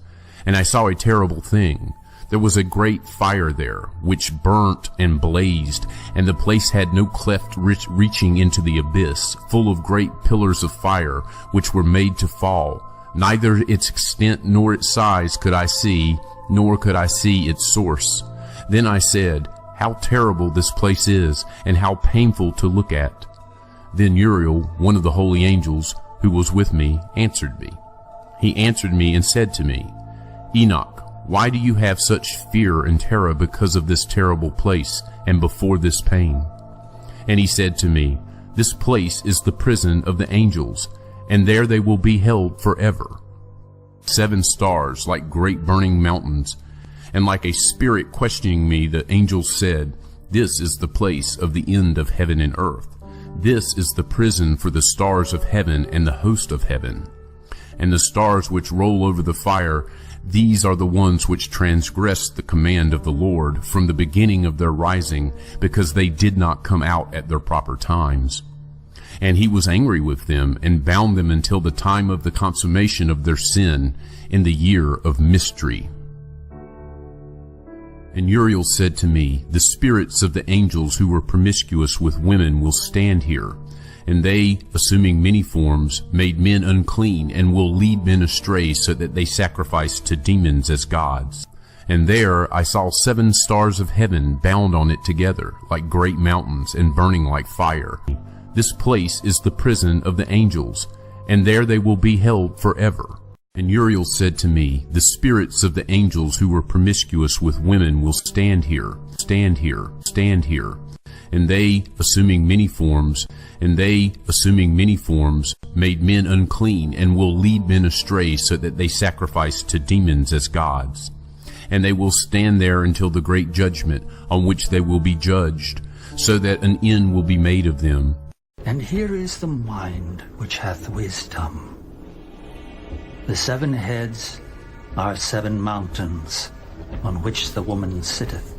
Speaker 11: And I saw a terrible thing. There was a great fire there, which burnt and blazed, and the place had no cleft reaching into the abyss, full of great pillars of fire, which were made to fall. Neither its extent nor its size could I see, nor could I see its source. Then I said, How terrible this place is, and how painful to look at. Then Uriel, one of the holy angels, who was with me, answered me. He answered me and said to me, Enoch, why do you have such fear and terror because of this terrible place and before this pain? And he said to me, This place is the prison of the angels, and there they will be held forever. 7 stars like great burning mountains, and like a spirit questioning me, the angels said, This is the place of the end of heaven and earth. This is the prison for the stars of heaven and the host of heaven. And the stars which roll over the fire, these are the ones which transgressed the command of the Lord from the beginning of their rising, because they did not come out at their proper times. And he was angry with them, and bound them until the time of the consummation of their sin, in the year of mystery. And Uriel said to me, The spirits of the angels who were promiscuous with women will stand here, and they, assuming many forms, made men unclean, and will lead men astray so that they sacrifice to demons as gods. And there I saw 7 stars of heaven bound on it together, like great mountains, and burning like fire. This place is the prison of the angels, and there they will be held forever. And Uriel said to me, The spirits of the angels who were promiscuous with women will stand here, stand here, stand here. And they, assuming many forms, made men unclean, and will lead men astray so that they sacrifice to demons as gods. And they will stand there until the great judgment, on which they will be judged, so that an end will be made of them.
Speaker 23: And here is the mind which hath wisdom. The 7 heads are 7 mountains, on which the woman sitteth.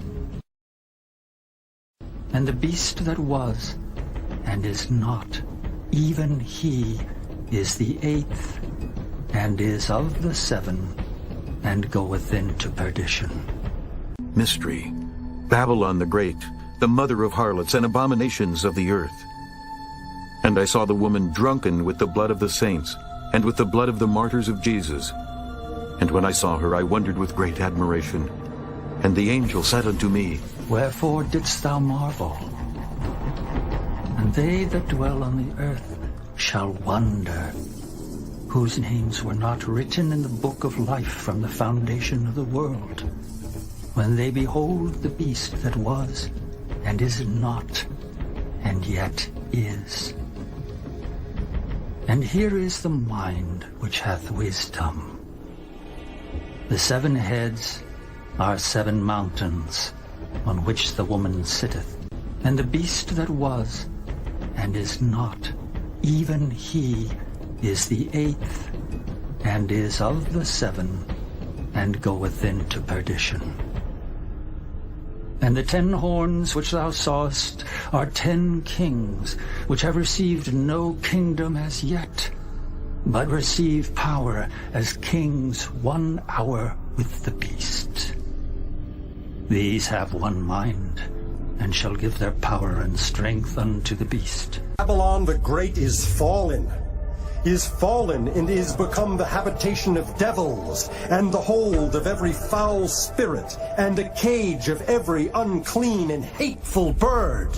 Speaker 23: And the beast that was, and is not, even he is the 8th, and is of the 7, and goeth into perdition.
Speaker 9: Mystery, Babylon the Great, the mother of harlots and abominations of the earth. And I saw the woman drunken with the blood of the saints, and with the blood of the martyrs of Jesus. And when I saw her, I wondered with great admiration. And the angel said unto me,
Speaker 23: Wherefore didst thou marvel? And they that dwell on the earth shall wonder, whose names were not written in the book of life from the foundation of the world, when they behold the beast that was, and is not, and yet is. And here is the mind which hath wisdom. The 7 heads are 7 mountains, on which the woman sitteth, and the beast that was, and is not, even he is the 8th, and is of the 7, and goeth into perdition. And the 10 horns which thou sawest are 10 kings, which have received no kingdom as yet, but receive power as kings 1 hour with the beast. These have one mind, and shall give their power and strength unto the beast.
Speaker 6: Babylon the Great is fallen, and is become the habitation of devils, and the hold of every foul spirit, and a cage of every unclean and hateful bird.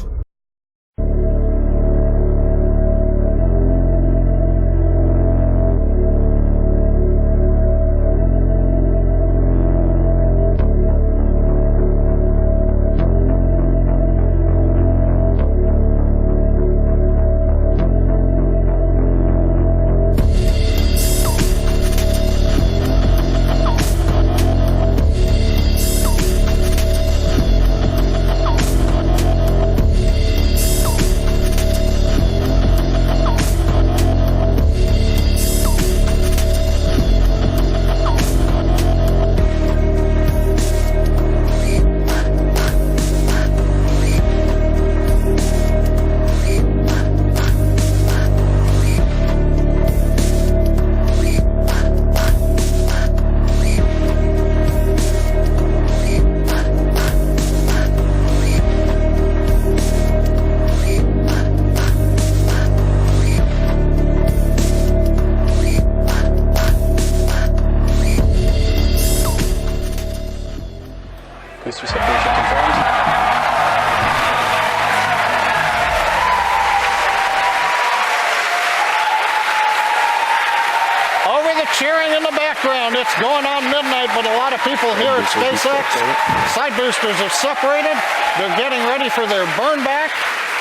Speaker 10: Cheering in the background. It's going on midnight, but a lot of people here at SpaceX. Side boosters have separated. They're getting ready for their burn back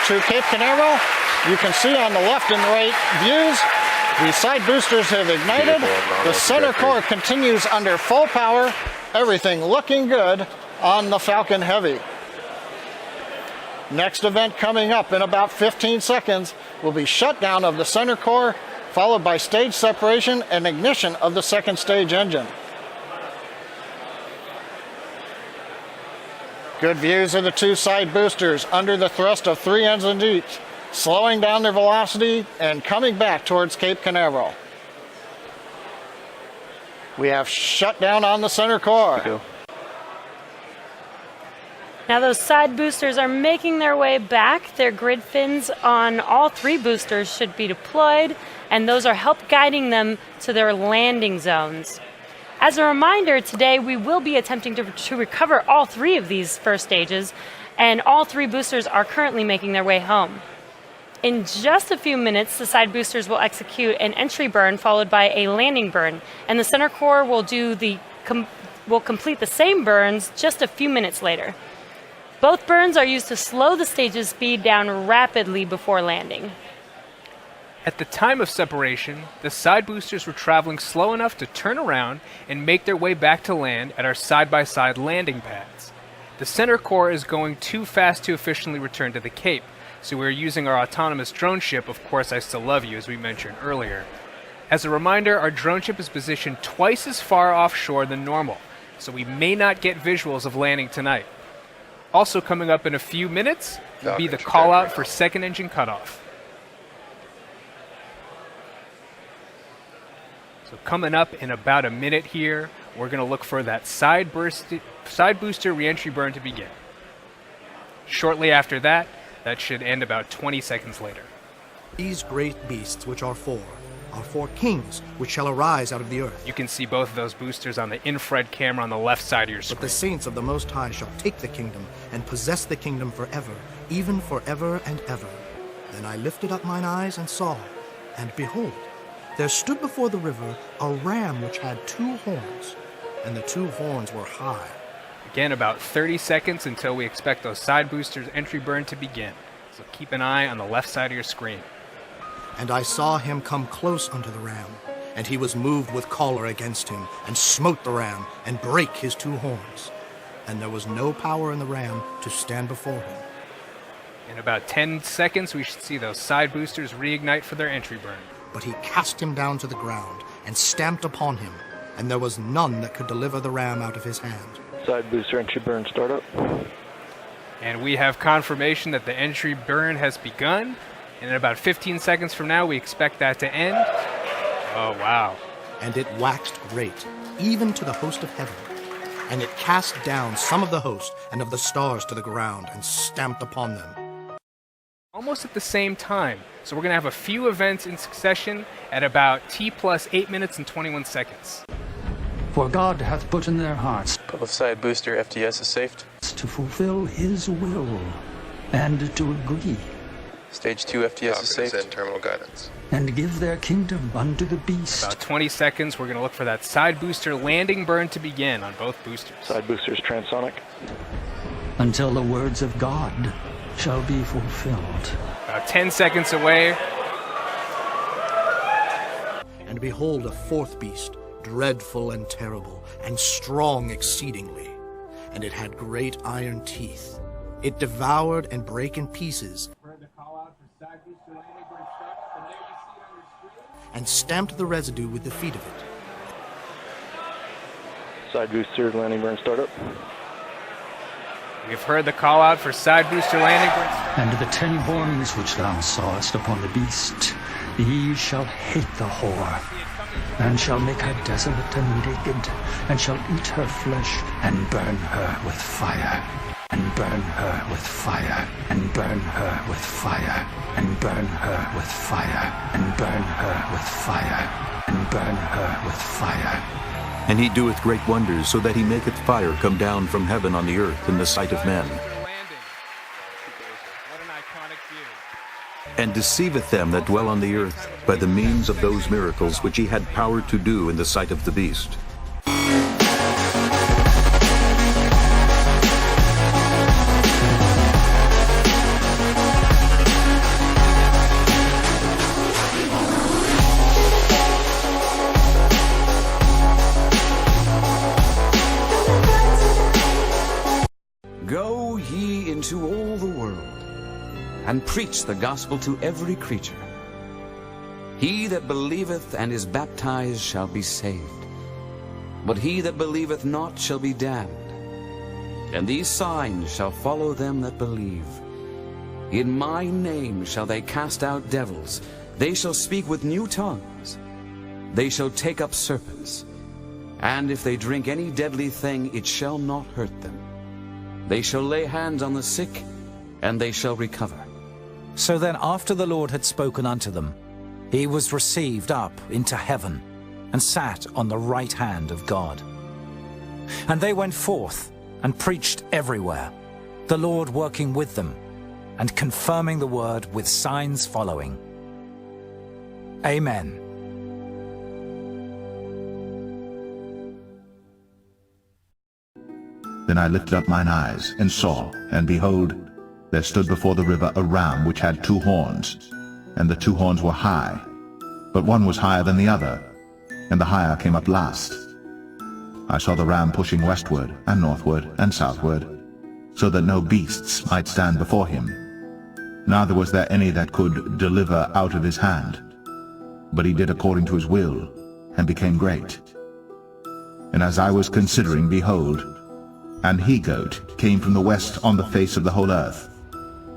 Speaker 10: to Cape Canaveral. You can see on the left and right views, the side boosters have ignited. The center core continues under full power. Everything looking good on the Falcon Heavy. Next event coming up in about 15 seconds will be shutdown of the center core, followed by stage separation and ignition of the second stage engine. Good views of the 2 side boosters under the thrust of 3 engines each, slowing down their velocity and coming back towards Cape Canaveral. We have shutdown on the center core.
Speaker 12: Now those side boosters are making their way back. Their grid fins on all 3 boosters should be deployed, and those are help guiding them to their landing zones. As a reminder, today we will be attempting to recover all 3 of these first stages, and all 3 boosters are currently making their way home. In just a few minutes, the side boosters will execute an entry burn followed by a landing burn, and the center core will complete the same burns just a few minutes later. Both burns are used to slow the stage's speed down rapidly before landing.
Speaker 15: At the time of separation, the side boosters were traveling slow enough to turn around and make their way back to land at our side-by-side landing pads. The center core is going too fast to efficiently return to the Cape, so we're using our autonomous drone ship, Of Course I Still Love You, as we mentioned earlier. As a reminder, our drone ship is positioned twice as far offshore than normal, so we may not get visuals of landing tonight. Also coming up in a few minutes will be the call-out for second engine cutoff. So coming up in about a minute here, we're going to look for that side booster reentry burn to begin. Shortly after that, that should end about 20 seconds later.
Speaker 24: These great beasts which are 4 kings which shall arise out of the earth.
Speaker 15: You can see both of those boosters on the infrared camera on the left side of your screen.
Speaker 24: But the saints of the Most High shall take the kingdom and possess the kingdom forever, even forever and ever. Then I lifted up mine eyes and saw, and behold, there stood before the river a ram which had 2 horns, and the 2 horns were high.
Speaker 15: Again, about 30 seconds until we expect those side boosters' entry burn to begin. So keep an eye on the left side of your screen.
Speaker 24: And I saw him come close unto the ram, and he was moved with choler against him, and smote the ram, and brake his 2 horns. And there was no power in the ram to stand before him.
Speaker 15: In about 10 seconds, we should see those side boosters reignite for their entry burn.
Speaker 24: But he cast him down to the ground, and stamped upon him, and there was none that could deliver the ram out of his hand.
Speaker 21: Side booster entry burn startup.
Speaker 15: And we have confirmation that the entry burn has begun. And in about 15 seconds from now, we expect that to end. Oh, wow.
Speaker 24: And it waxed great, even to the host of heaven. And it cast down some of the host and of the stars to the ground, and stamped upon them.
Speaker 15: Almost at the same time. So we're going to have a few events in succession at about T plus 8 minutes and 21 seconds.
Speaker 23: For God hath put in their hearts
Speaker 21: Both side booster FTS is saved.
Speaker 23: to fulfill his will, and to agree,
Speaker 21: Stage 2 FTS is saved. And terminal guidance.
Speaker 23: and give their kingdom unto the beast.
Speaker 15: About 20 seconds, we're going to look for that side booster landing burn to begin on both boosters.
Speaker 21: Side boosters transonic.
Speaker 23: Until the words of God shall be fulfilled.
Speaker 15: About 10 seconds away.
Speaker 24: And behold, a 4th beast, dreadful and terrible, and strong exceedingly. And it had great iron teeth. It devoured and brake in pieces, and stamped the residue with the feet of it.
Speaker 21: Side booster landing burn startup.
Speaker 15: We've heard the call out for side booster landing burn.
Speaker 23: And the 10 horns which thou sawest upon the beast, ye shall hate the whore, and shall make her desolate and naked, and shall eat her flesh, and burn her with fire, and burn her with fire, and burn her with fire, and burn her with fire, and burn her with fire, and burn her with fire.
Speaker 9: And he doeth great wonders, so that he maketh fire come down from heaven on the earth in the sight of men, and deceiveth them that dwell on the earth by the means of those miracles which he had power to do in the sight of the beast.
Speaker 13: Go ye into all the world, and preach the gospel to every creature. He that believeth and is baptized shall be saved, but he that believeth not shall be damned. And these signs shall follow them that believe. In my name shall they cast out devils. They shall speak with new tongues. They shall take up serpents. And if they drink any deadly thing, it shall not hurt them. They shall lay hands on the sick, and they shall recover.
Speaker 14: So then after the Lord had spoken unto them, he was received up into heaven, and sat on the right hand of God. And they went forth, and preached everywhere, the Lord working with them, and confirming the word with signs following. Amen.
Speaker 3: Then I lifted up mine eyes, and saw, and behold, there stood before the river a ram which had 2 horns, and the 2 horns were high, but one was higher than the other, and the higher came up last. I saw the ram pushing westward, and northward, and southward, so that no beasts might stand before him. Neither was there any that could deliver out of his hand. But he did according to his will, and became great. And as I was considering, behold, an he-goat came from the west on the face of the whole earth,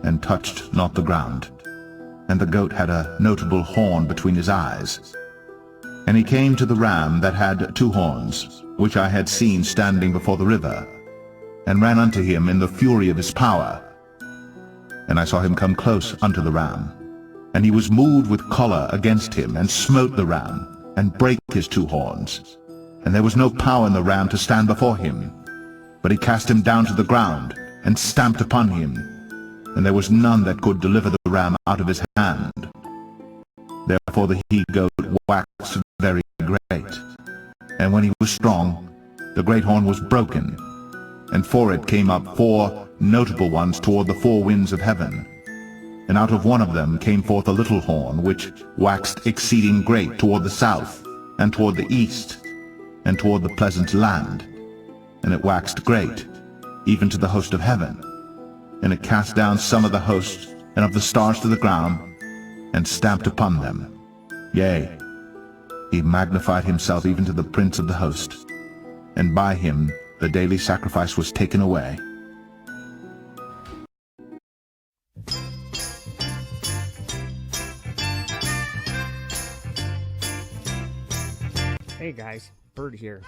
Speaker 3: and touched not the ground. And the goat had a notable horn between his eyes. And he came to the ram that had 2 horns, which I had seen standing before the river, and ran unto him in the fury of his power. And I saw him come close unto the ram, and he was moved with choler against him, and smote the ram, and brake his 2 horns. And there was no power in the ram to stand before him. But he cast him down to the ground, and stamped upon him, and there was none that could deliver the ram out of his hand. Therefore Therefore the he-goat waxed very great. And when he was strong, the great horn was broken, and for it came up 4 notable ones toward the 4 winds of heaven. And out of one of them came forth a little horn, which waxed exceeding great toward the south, and toward the east, and toward the pleasant land. And it waxed great, even to the host of heaven. And it cast down some of the host and of the stars to the ground, and stamped upon them. Yea, he magnified himself even to the prince of the host, and by him the daily sacrifice was taken away.
Speaker 16: Hey guys, Bert here.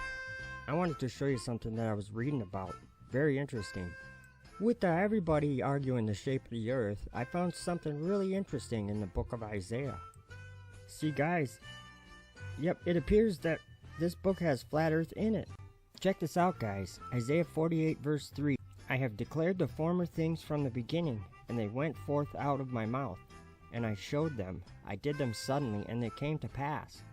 Speaker 16: I wanted to show you something that I was reading about. Very interesting. With everybody arguing the shape of the earth, I found something really interesting in the book of Isaiah. See guys, yep, it appears that this book has flat earth in it. Check this out guys, Isaiah 48 verse 3. I have declared the former things from the beginning, and they went forth out of my mouth. And I showed them, I did them suddenly, and they came to pass.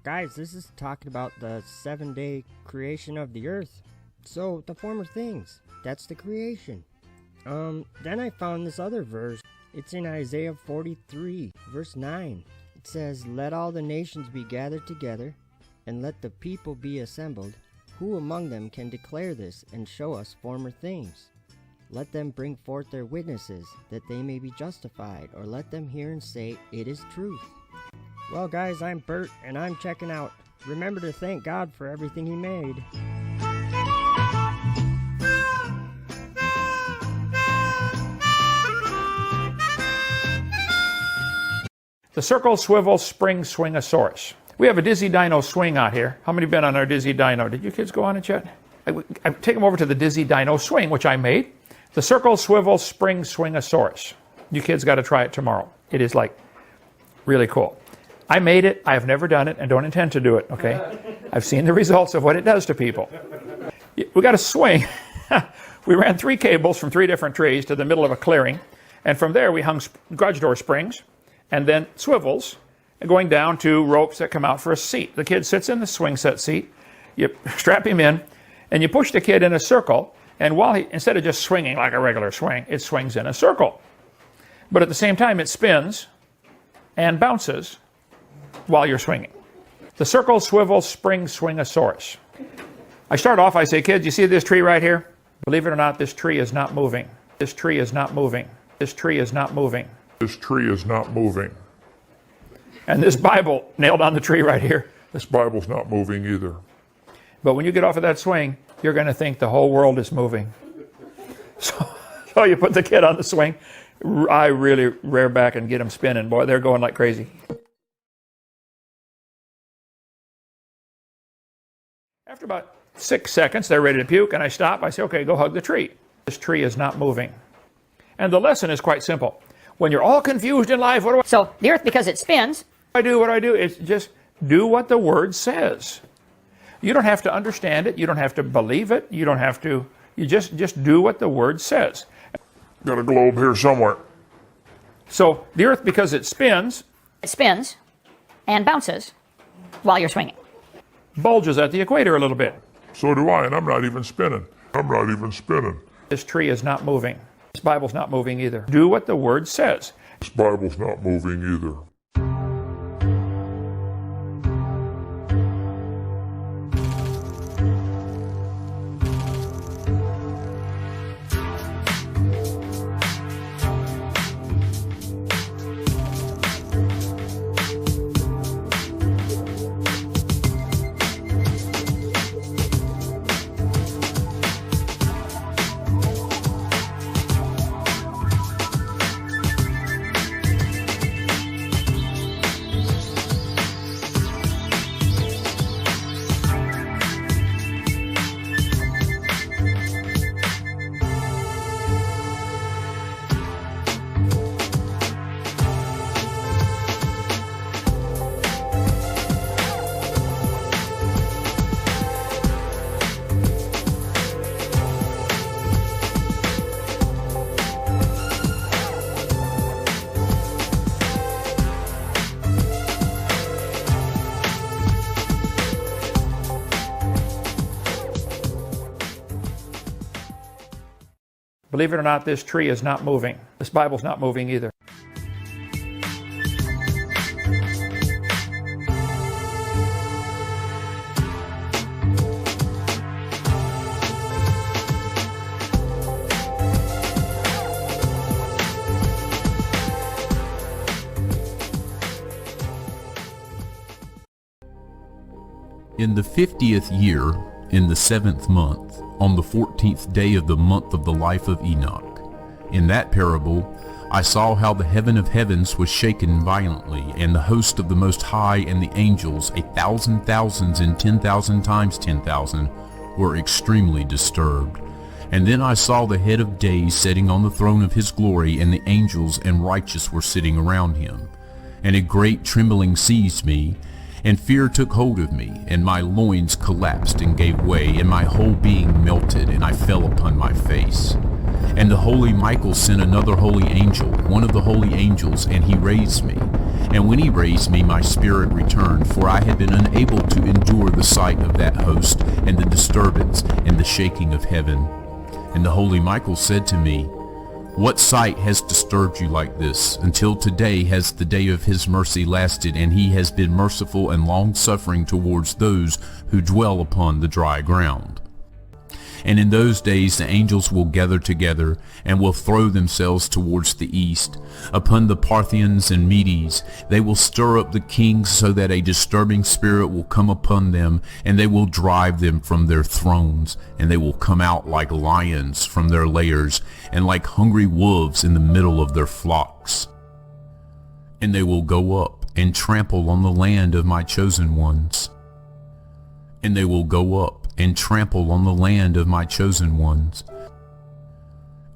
Speaker 16: Guys, this is talking about the 7-day creation of the earth. So, the former things, that's the creation. Then I found this other verse. It's in Isaiah 43, verse 9. It says, Let all the nations be gathered together, and let the people be assembled. Who among them can declare this, and show us former things? Let them bring forth their witnesses, that they may be justified, or let them hear and say, It is truth. Well guys, I'm Bert, and I'm checking out. Remember to thank God for everything He made.
Speaker 20: The circle, swivel, spring, swingosaurus. We have a Dizzy Dino swing out here. How many been on our Dizzy Dino? Did you kids go on it yet? I take them over to the Dizzy Dino swing, which I made. The circle, swivel, spring, swingosaurus. You kids got to try it tomorrow. It is like really cool. I made it. I have never done it and don't intend to do it, okay? I've seen the results of what it does to people. We got a swing. We ran 3 cables from 3 different trees to the middle of a clearing, and from there we hung garage door springs and then swivels going down to ropes that come out for a seat. The kid sits in the swing set seat, you strap him in, and you push the kid in a circle, and while he, instead of just swinging like a regular swing, it swings in a circle. But at the same time it spins and bounces while you're swinging. The circle, swivel, spring, swingosaurus. I start off, I say, kids, you see this tree right here? Believe it or not, this tree is not moving. This tree is not moving. This tree is not moving.
Speaker 17: This tree is not moving.
Speaker 20: And this Bible nailed on the tree right here.
Speaker 17: This Bible's not moving either.
Speaker 20: But when you get off of that swing, you're going to think the whole world is moving. So you put the kid on the swing. I really rear back and get them spinning. Boy, they're going like crazy. After about 6 seconds, they're ready to puke, and I stop. I say, okay, go hug the tree. This tree is not moving. And the lesson is quite simple. When you're all confused in life, what do I do?
Speaker 18: So the earth, because it spins.
Speaker 20: What I do is just do what the Word says. You don't have to understand it. You don't have to believe it. You don't have to. You just do what the Word says.
Speaker 17: Got a globe here somewhere.
Speaker 20: So the earth, because it spins.
Speaker 18: It spins and bounces while you're swinging.
Speaker 20: Bulges at the equator a little bit.
Speaker 17: So do I, and I'm not even spinning. I'm not even spinning.
Speaker 20: This tree is not moving. This Bible's not moving either. Do what the Word says.
Speaker 17: This Bible's not moving either.
Speaker 20: Believe it or not, this tree is not moving. This Bible's not moving either.
Speaker 11: In the 50th year, in the 7th month, on the 14th day of the month of the life of Enoch, in that parable, I saw how the heaven of heavens was shaken violently, and the host of the Most High and the angels, 1,000 thousands and 10,000 times 10,000, were extremely disturbed. And then I saw the head of days sitting on the throne of his glory, and the angels and righteous were sitting around him. And a great trembling seized me, and fear took hold of me, and my loins collapsed and gave way, and my whole being melted, and I fell upon my face. And the holy Michael sent another holy angel, one of the holy angels, and he raised me. And when he raised me, my spirit returned, for I had been unable to endure the sight of that host, and the disturbance, and the shaking of heaven. And the holy Michael said to me, What sight has disturbed you like this? Until today has the day of his mercy lasted, and he has been merciful and long-suffering towards those who dwell upon the dry ground. And in those days the angels will gather together, and will throw themselves towards the east. Upon the Parthians and Medes they will stir up the kings, so that a disturbing spirit will come upon them, and they will drive them from their thrones, and they will come out like lions from their lairs, and like hungry wolves in the middle of their flocks. And they will go up and trample on the land of my chosen ones. And they will go up and trample on the land of my chosen ones.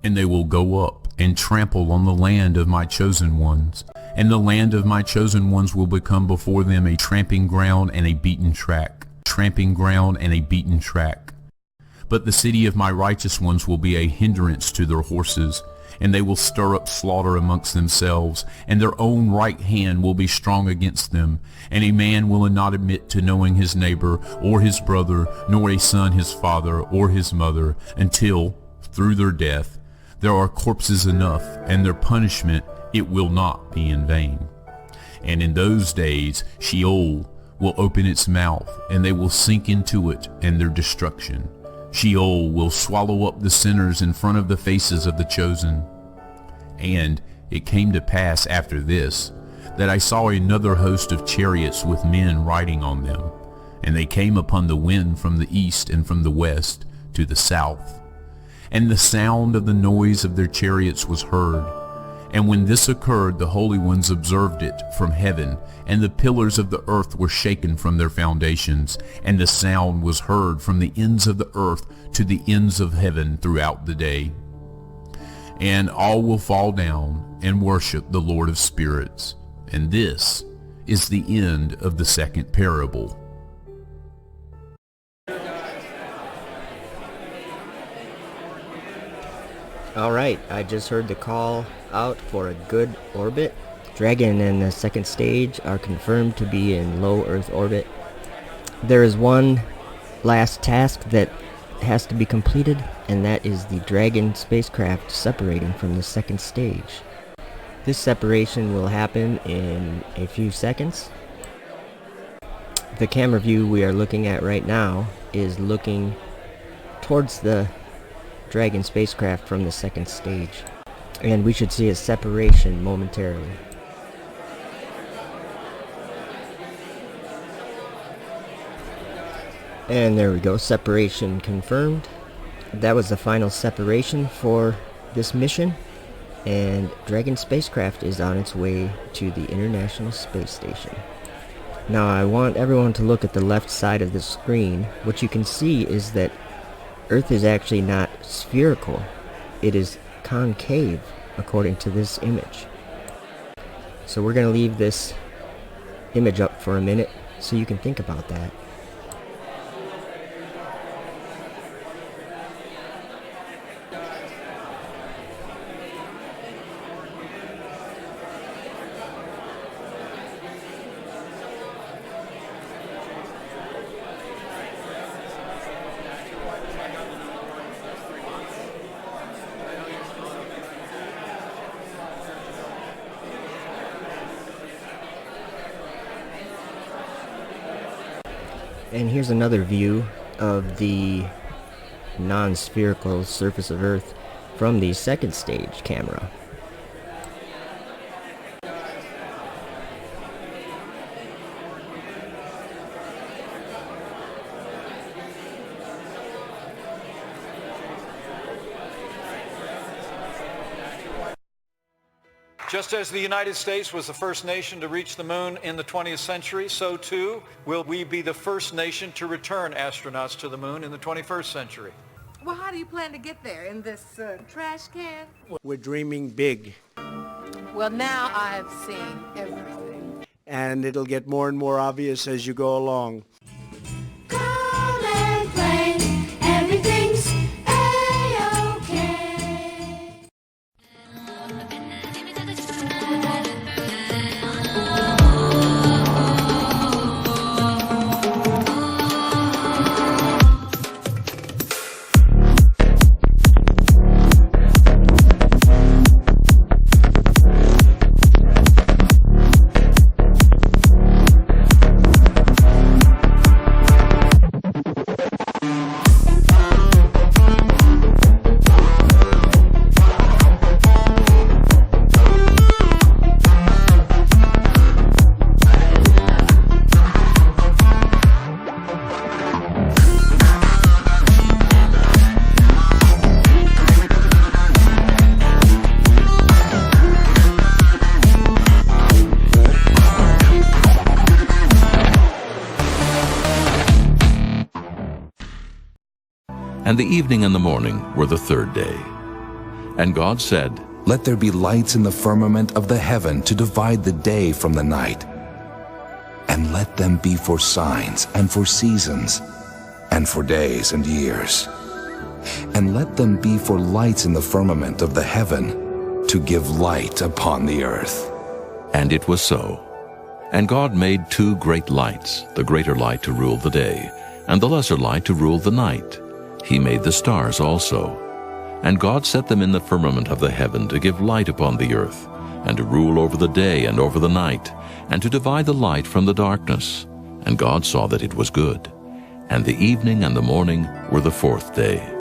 Speaker 11: And they will go up and trample on the land of my chosen ones. And the land of my chosen ones will become before them a tramping ground and a beaten track. Tramping ground and a beaten track. But the city of my righteous ones will be a hindrance to their horses, and they will stir up slaughter amongst themselves, and their own right hand will be strong against them. And a man will not admit to knowing his neighbor, or his brother, nor a son his father, or his mother, until, through their death, there are corpses enough, and their punishment it will not be in vain. And in those days Sheol will open its mouth, and they will sink into it, and their destruction. Sheol will swallow up the sinners in front of the faces of the chosen. And it came to pass after this, that I saw another host of chariots with men riding on them, and they came upon the wind from the east and from the west to the south. And the sound of the noise of their chariots was heard. And when this occurred, the holy ones observed it from heaven, and the pillars of the earth were shaken from their foundations, and the sound was heard from the ends of the earth to the ends of heaven throughout the day. And all will fall down and worship the Lord of spirits. And this is the end of the second parable.
Speaker 8: Alright, I just heard the call out for a good orbit. Dragon and the second stage are confirmed to be in low Earth orbit. There is one last task that has to be completed, and that is the Dragon spacecraft separating from the second stage. This separation will happen in a few seconds. The camera view we are looking at right now is looking towards the Dragon spacecraft from the second stage, and we should see a separation momentarily. And there we go, separation confirmed. That was the final separation for this mission, and Dragon spacecraft is on its way to the International Space Station. Now I want everyone to look at the left side of the screen. What you can see is that Earth is actually not spherical, it is concave according to this image. So we're going to leave this image up for a minute so you can think about that.
Speaker 16: And here's another view of the non-spherical surface of Earth from the second stage camera.
Speaker 9: Just as the United States was the first nation to reach the moon in the 20th century, so too will we be the first nation to return astronauts to the moon in the 21st century.
Speaker 1: Well, how do you plan to get there? In this trash can?
Speaker 4: We're dreaming big,
Speaker 1: Well, now I have seen everything.
Speaker 4: and it'll get more and more obvious as you go along.
Speaker 19: Come and play, everything's A-OK.
Speaker 22: And the evening and the morning were the third day. And God said,
Speaker 25: Let there be lights in the firmament of the heaven to divide the day from the night. And let them be for signs and for seasons and for days and years. And let them be for lights in the firmament of the heaven to give light upon the earth.
Speaker 22: And it was so. And God made two great lights, the greater light to rule the day, and the lesser light to rule the night. He made the stars also. And God set them in the firmament of the heaven to give light upon the earth, and to rule over the day and over the night, and to divide the light from the darkness. And God saw that it was good. And the evening and the morning were the fourth day.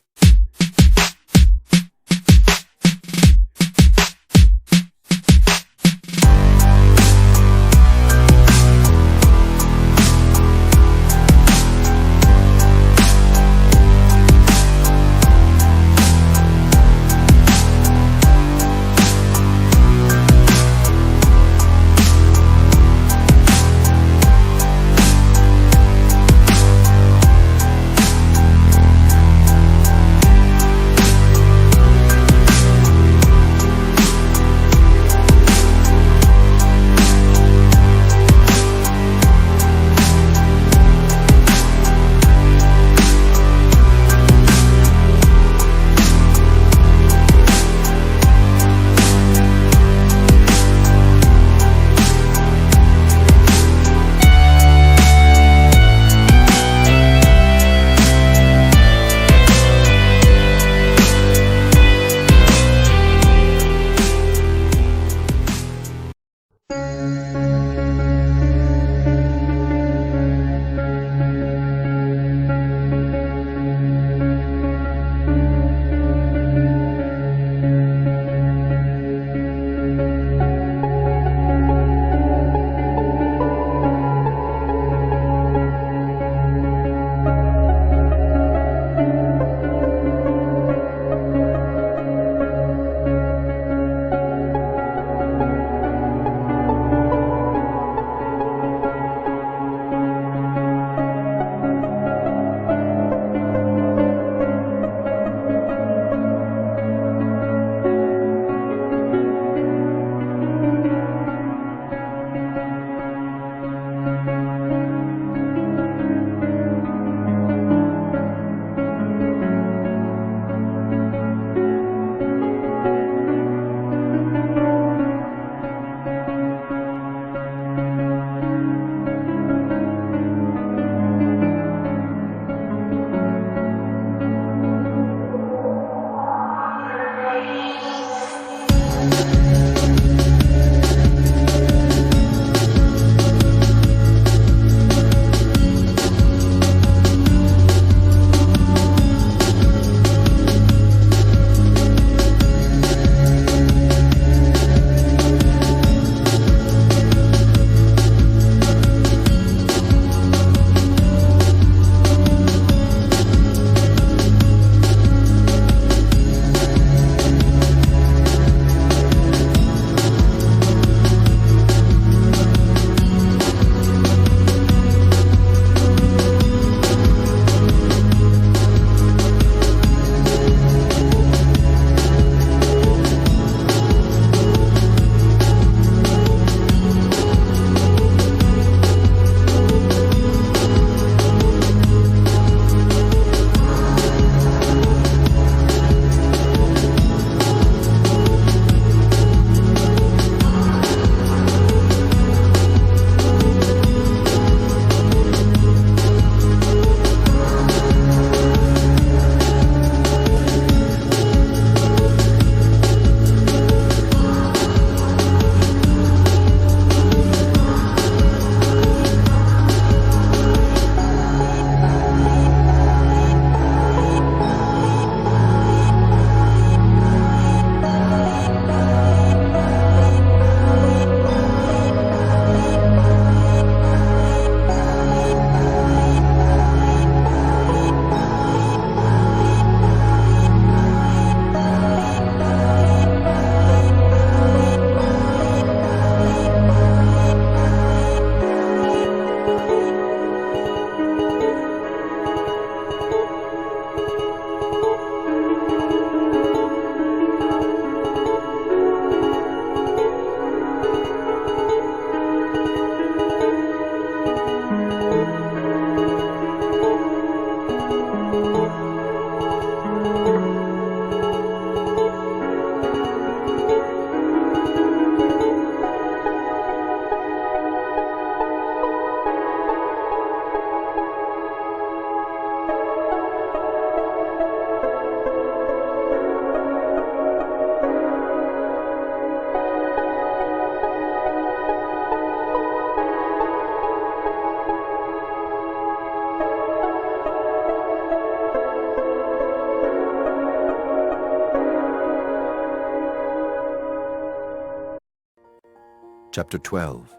Speaker 2: Chapter 12.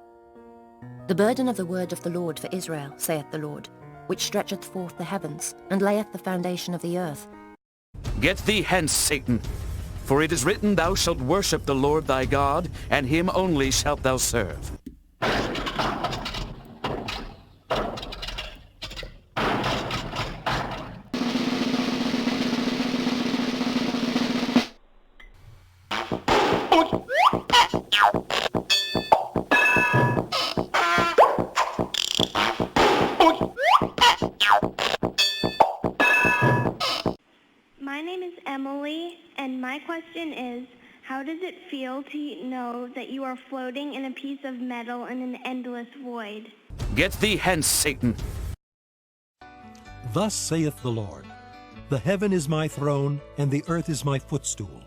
Speaker 5: The burden of the word of the Lord for Israel, saith the Lord, which stretcheth forth the heavens, and layeth the foundation of the earth.
Speaker 13: Get thee hence, Satan! For it is written, Thou shalt worship the Lord thy God, and him only shalt thou serve.
Speaker 6: My name is Emily, and my question is, how does it feel to know that you are floating in a piece of metal in an endless void?
Speaker 13: Get thee hence, Satan!
Speaker 7: Thus saith the Lord, the heaven is my throne, and the earth is my footstool.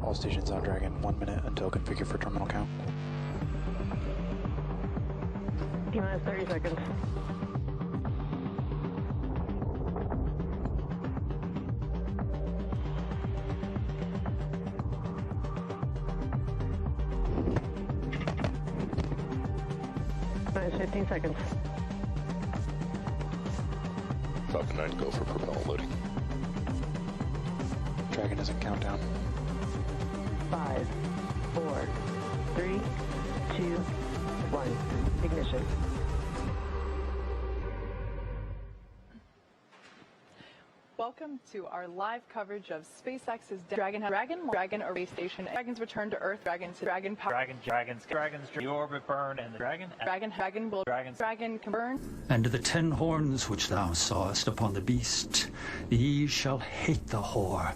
Speaker 10: All stations on Dragon, 1 minute until configure for terminal count.
Speaker 26: T-minus 30 seconds. Minus 15 seconds.
Speaker 21: Falcon 9, go for propellant loading.
Speaker 10: Dragon is in countdown.
Speaker 26: 5, 4, 3, 2, 1. Ignition.
Speaker 27: Welcome to our live coverage of SpaceX's Dragon Array Station, Dragon's return to Earth, Dragon power,
Speaker 28: Dragon's deorbit burn, and the Dragon
Speaker 27: can burn.
Speaker 23: And the 10 horns which thou sawest upon the beast, ye shall hate the whore,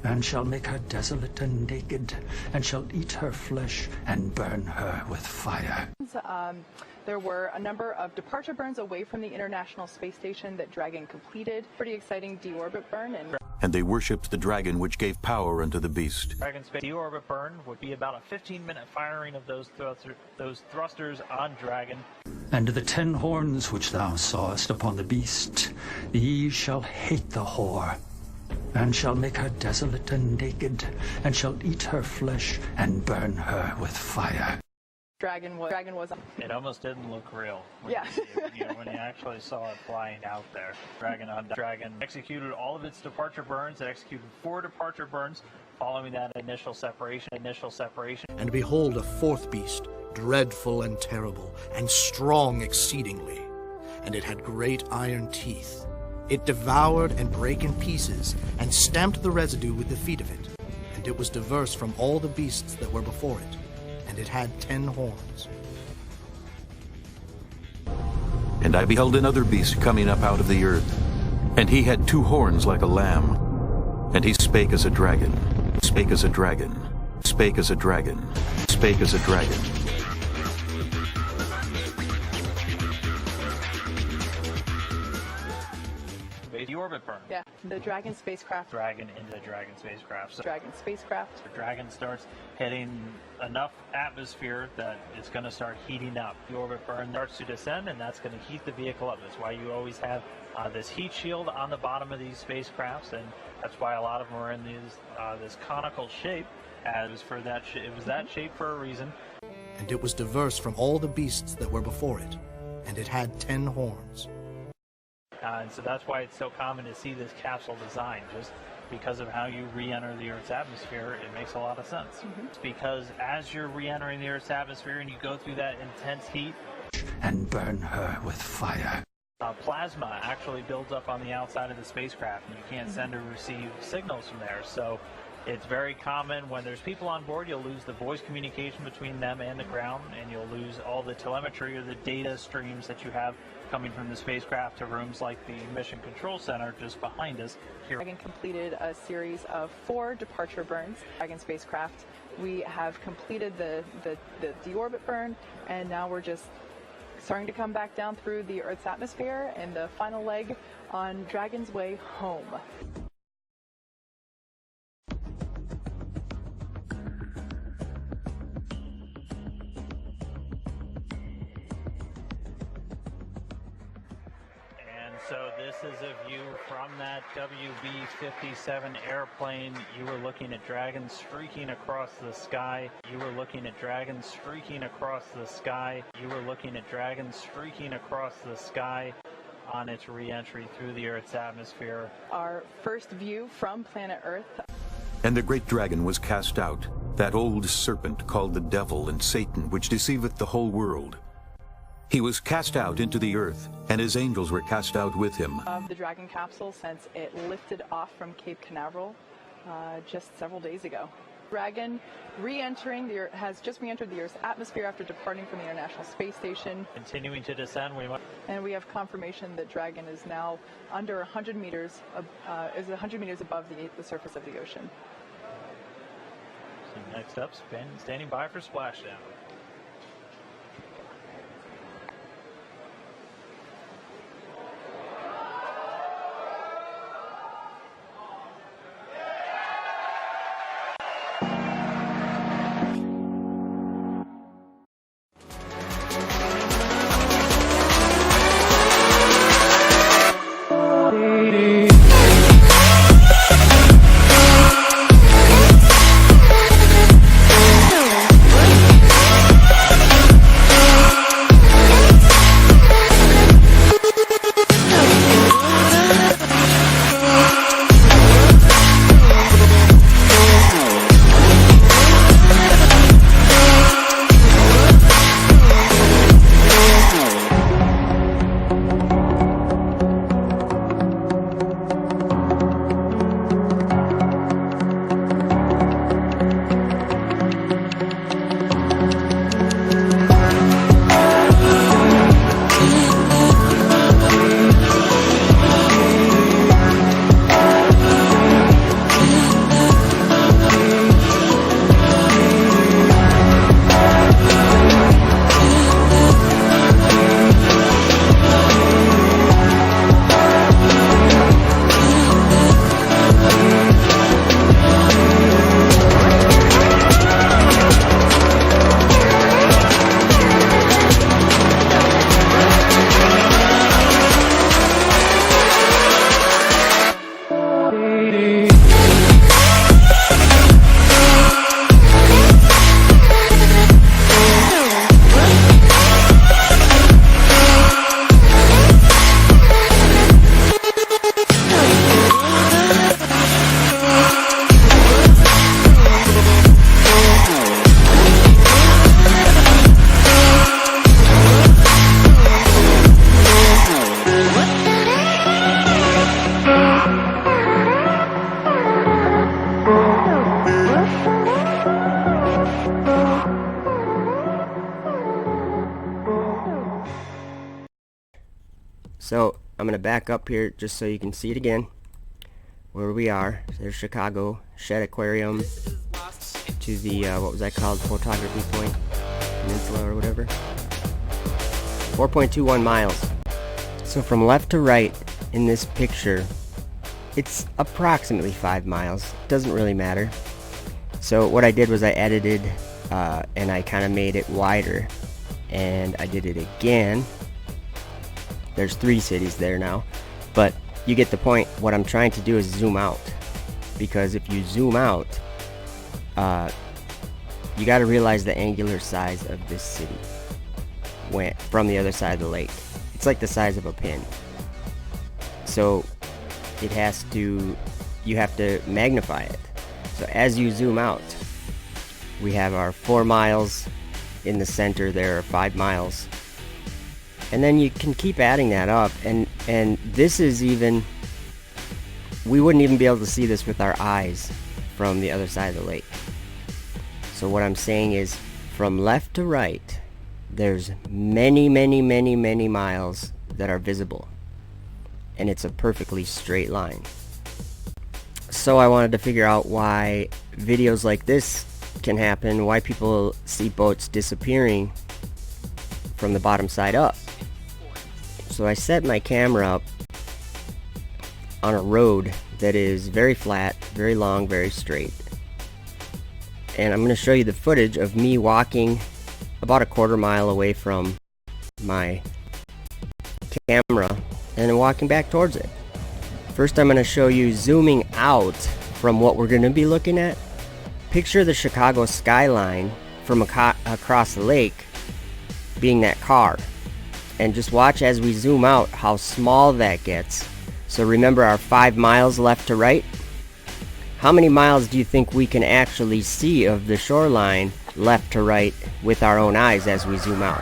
Speaker 23: and shall make her desolate and naked, and shall eat her flesh, and burn her with fire.
Speaker 27: There were a number of departure burns away from the International Space Station that Dragon completed. Pretty exciting deorbit burn.
Speaker 9: And they worshipped the dragon which gave power unto the beast.
Speaker 28: Dragon's deorbit burn would be about a 15-minute firing of those thrusters on Dragon.
Speaker 23: And the 10 horns which thou sawest upon the beast, ye shall hate the whore, and shall make her desolate and naked, and shall eat her flesh, and burn her with fire.
Speaker 27: Dragon was.
Speaker 28: It almost didn't look real. When when you actually saw it flying out there. Dragon executed all of its departure burns. It executed 4 departure burns following that initial separation.
Speaker 24: And behold, a fourth beast, dreadful and terrible, and strong exceedingly. And it had great iron teeth. It devoured and brake in pieces, and stamped the residue with the feet of it. And it was diverse from all the beasts that were before it. And it had 10 horns.
Speaker 9: And I beheld another beast coming up out of the earth, and he had 2 horns like a lamb. And he spake as a dragon, spake as a dragon, spake as a dragon, spake as a dragon.
Speaker 28: Deorbit burn.
Speaker 27: Yeah, the Dragon spacecraft.
Speaker 28: Dragon into the Dragon spacecraft. So
Speaker 27: Dragon spacecraft.
Speaker 28: The Dragon starts hitting enough atmosphere that it's going to start heating up. The orbit burn starts to descend, and that's going to heat the vehicle up. That's why you always have this heat shield on the bottom of these spacecrafts, and that's why a lot of them are in this conical shape. As for that, it was that shape for a reason.
Speaker 24: And it was diverse from all the beasts that were before it, and it had 10 horns.
Speaker 28: And so that's why it's so common to see this capsule design, just because of how you re-enter the Earth's atmosphere. It makes a lot of sense. It's because as you're re-entering the Earth's atmosphere and you go through that intense heat,
Speaker 23: and burn her with fire.
Speaker 28: Plasma actually builds up on the outside of the spacecraft, and you can't send or receive signals from there. So it's very common when there's people on board, you'll lose the voice communication between them and the ground, and you'll lose all the telemetry or the data streams that you have coming from the spacecraft to rooms like the Mission Control Center just behind us here.
Speaker 27: Dragon completed a series of 4 departure burns. Dragon spacecraft. We have completed the deorbit burn, and now we're just starting to come back down through the Earth's atmosphere and the final leg on Dragon's way home.
Speaker 28: So this is a view from that WB-57 airplane. You were looking at dragons streaking across the sky. You were looking at dragons streaking across the sky. You were looking at dragons streaking across the sky on its re-entry through the Earth's atmosphere.
Speaker 27: Our first view from planet Earth.
Speaker 9: And the great dragon was cast out, that old serpent called the devil and Satan, which deceiveth the whole world. He was cast out into the earth, and his angels were cast out with him.
Speaker 27: Of the Dragon capsule since it lifted off from Cape Canaveral just several days ago. Dragon has just re-entered the Earth's atmosphere after departing from the International Space Station.
Speaker 28: Continuing to descend,
Speaker 27: and we have confirmation that Dragon is now under 100 meters, is 100 meters above the surface of the ocean.
Speaker 28: So next up, standing by for splashdown.
Speaker 2: So I'm going to back up here just so you can see it again where we are. There's Chicago, Shedd Aquarium, to the, what was that called, Photography Point Peninsula or whatever. 4.21 miles. So from left to right in this picture, it's approximately 5 miles. Doesn't really matter. So what I did was I edited and I kind of made it wider, and I did it again. There's 3 cities there now, but you get the point. What I'm trying to do is zoom out, because if you zoom out, you got to realize the angular size of this city went from the other side of the lake. It's like the size of a pin. So it has to, you have to magnify it. So as you zoom out, we have our 4 miles in the center. There are 5 miles. And then you can keep adding that up, and this is even, we wouldn't even be able to see this with our eyes from the other side of the lake. So what I'm saying is, from left to right, there's many miles that are visible, and it's a perfectly straight line. So I wanted to figure out why videos like this can happen, why people see boats disappearing from the bottom side up. So I set my camera up on a road that is very flat, very long, very straight. And I'm going to show you the footage of me walking about a 1/4 mile away from my camera and walking back towards it. First, I'm going to show you zooming out from what we're going to be looking at. Picture the Chicago skyline from across the lake being that car. And just watch as we zoom out how small that gets. So remember our 5 miles left to right? How many miles do you think we can actually see of the shoreline left to right with our own eyes as we zoom out?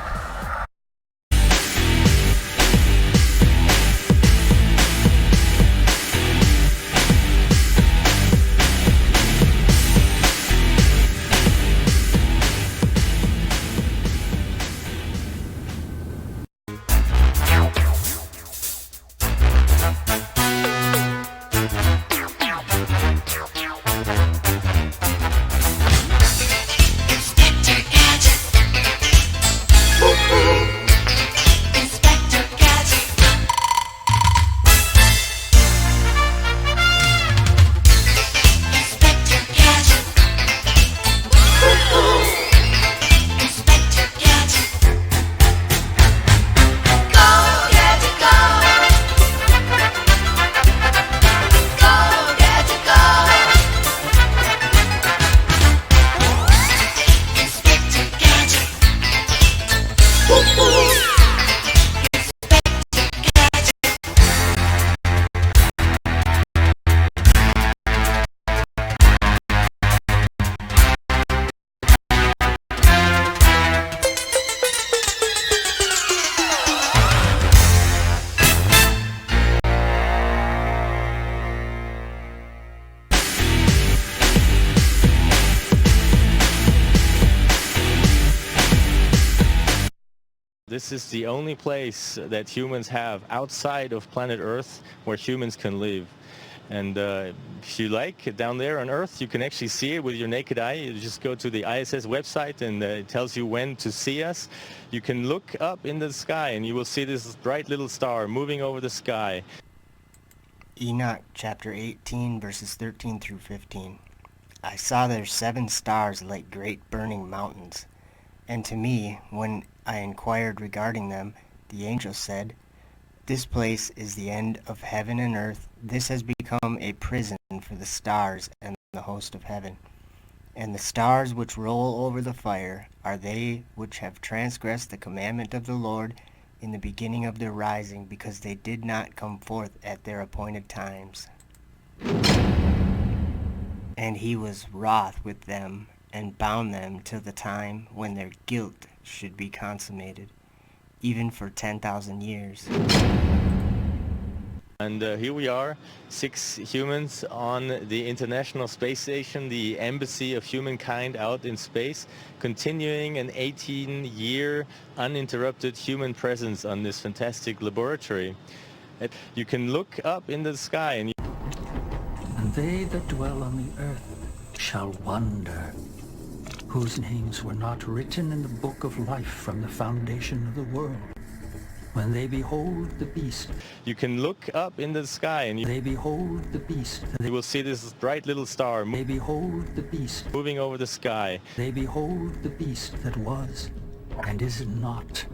Speaker 21: This is the only place that humans have outside of planet Earth where humans can live. And if you like, down there on Earth, you can actually see it with your naked eye. You just go to the ISS website and it tells you when to see us. You can look up in the sky and you will see this bright little star moving over the sky.
Speaker 2: Enoch chapter 18 verses 13 through 15. I saw there 7 stars like great burning mountains. And to me, when I inquired regarding them, the angel said, "This place is the end of heaven and earth. This has become a prison for the stars and the host of heaven. And the stars which roll over the fire are they which have transgressed the commandment of the Lord in the beginning of their rising, because they did not come forth at their appointed times. And he was wroth with them, and bound them till the time when their guilt should be consummated, even for 10,000 years."
Speaker 21: And here we are, 6 humans on the International Space Station, the embassy of humankind out in space, continuing an 18-year uninterrupted human presence on this fantastic laboratory. You can look up in the sky and
Speaker 23: they that dwell on the earth shall wonder, whose names were not written in the book of life from the foundation of the world. When they behold the beast,
Speaker 21: you can look up in the sky and
Speaker 23: they behold the beast.
Speaker 21: You will see this bright little star.
Speaker 23: They behold the beast
Speaker 21: moving over the sky.
Speaker 23: They behold the beast that was, and is not,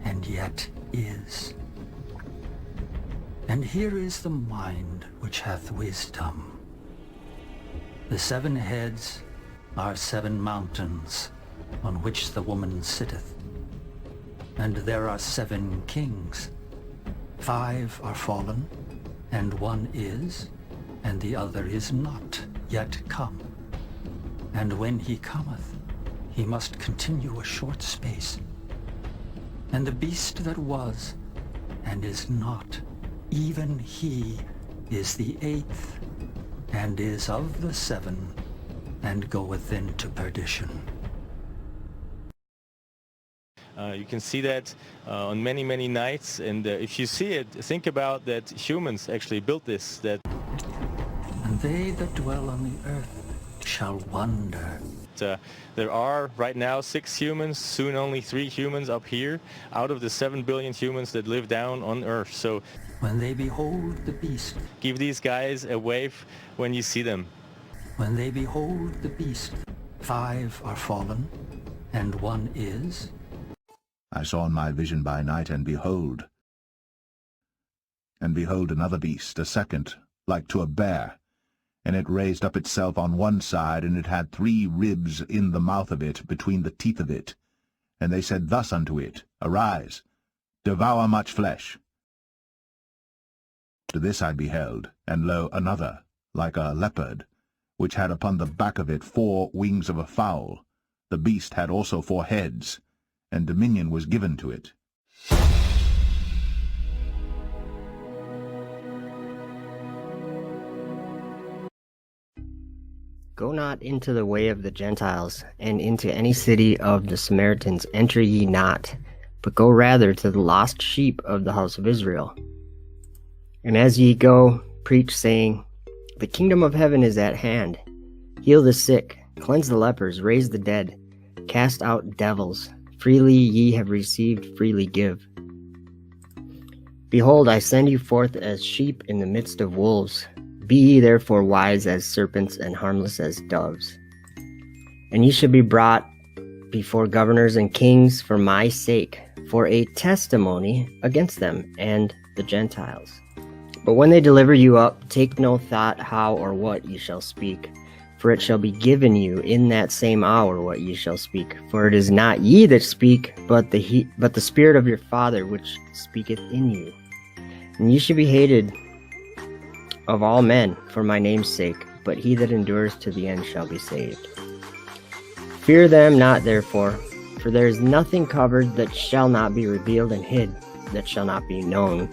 Speaker 23: and yet is. And here is the mind which hath wisdom. The 7 heads are 7 mountains on which the woman sitteth. And there are 7 kings. 5 are fallen, and 1 is, and the other is not yet come. And when he cometh, he must continue a short space. And the beast that was, and is not, even he is the 8th, and is of the 7, and goeth into perdition.
Speaker 21: You can see that on many, many nights, and if you see it, think about that humans actually built this. That
Speaker 23: and they that dwell on the earth shall wonder.
Speaker 21: There are right now 6 humans, soon only 3 humans up here, out of the 7 billion humans that live down on Earth. So
Speaker 23: when they behold the beast,
Speaker 21: give these guys a wave when you see them.
Speaker 23: When they behold the beast, 5 are fallen, and 1 is.
Speaker 3: I saw in my vision by night, and behold, And behold, another beast, a second, like to a bear. And it raised up itself on one side, and it had 3 ribs in the mouth of it, between the teeth of it. And they said thus unto it, Arise, devour much flesh. To this I beheld, and lo, another, like a leopard, which had upon the back of it 4 wings of a fowl. The beast had also 4 heads, and dominion was given to it.
Speaker 2: Go not into the way of the Gentiles, and into any city of the Samaritans enter ye not, but go rather to the lost sheep of the house of Israel. And as ye go, preach, saying, The kingdom of heaven is at hand. Heal the sick, cleanse the lepers, raise the dead, cast out devils. Freely ye have received, freely give. Behold, I send you forth as sheep in the midst of wolves. Be ye therefore wise as serpents and harmless as doves. And ye shall be brought before governors and kings for my sake, for a testimony against them and the Gentiles. But when they deliver you up, take no thought how or what ye shall speak, for it shall be given you in that same hour what ye shall speak. For it is not ye that speak, but the Spirit of your Father which speaketh in you. And ye shall be hated of all men for my name's sake, but he that endures to the end shall be saved. Fear them not therefore, for there is nothing covered that shall not be revealed, and hid that shall not be known.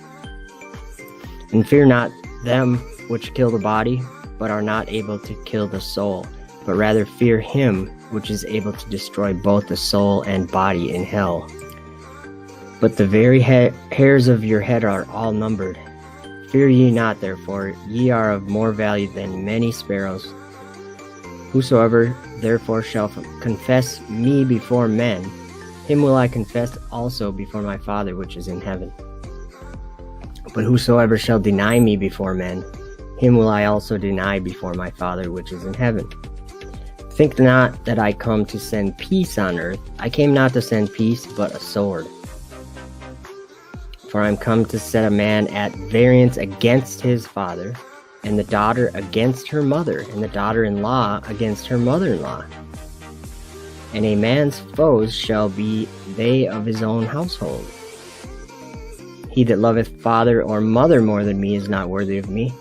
Speaker 2: And fear not them which kill the body, but are not able to kill the soul, but rather fear him which is able to destroy both the soul and body in hell. But the very hairs of your head are all numbered. Fear ye not, therefore, ye are of more value than many sparrows. Whosoever therefore shall confess me before men, him will I confess also before my Father which is in heaven. But whosoever shall deny me before men, him will I also deny before my Father which is in heaven. Think not that I come to send peace on earth. I came not to send peace, but a sword. For I am come to set a man at variance against his father, and the daughter against her mother, and the daughter-in-law against her mother-in-law. And a man's foes shall be they of his own household. He that loveth father or mother more than me is not worthy of me,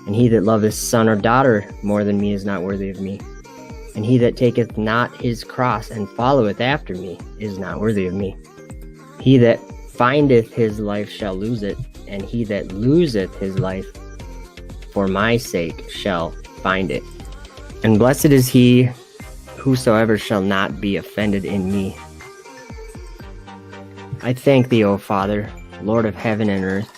Speaker 2: and he that loveth son or daughter more than me is not worthy of me. And he that taketh not his cross and followeth after me is not worthy of me. He that findeth his life shall lose it, and he that loseth his life for my sake shall find it. And blessed is he whosoever shall not be offended in me. I thank thee, O Father, Lord of heaven and earth,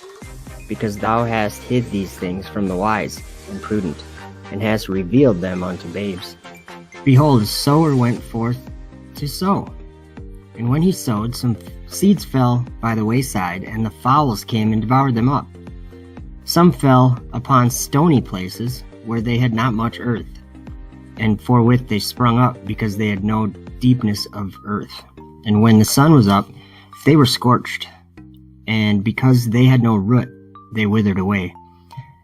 Speaker 2: because thou hast hid these things from the wise and prudent, and hast revealed them unto babes. Behold, a sower went forth to sow. And when he sowed, some seeds fell by the wayside, and the fowls came and devoured them up. Some fell upon stony places, where they had not much earth, and forthwith they sprung up, because they had no deepness of earth. And when the sun was up, they were scorched, and because they had no root, they withered away.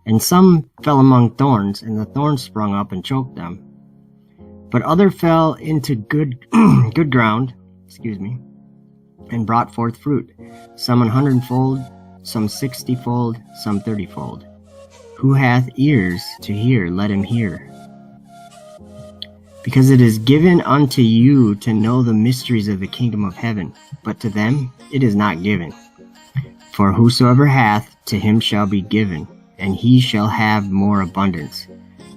Speaker 2: And some fell among thorns, and the thorns sprung up and choked them. But other fell into good ground, and brought forth fruit, some 100-fold, some 60-fold, some 30-fold. Who hath ears to hear, let him hear. Because it is given unto you to know the mysteries of the kingdom of heaven, but to them it is not given. For whosoever hath, to him shall be given, and he shall have more abundance.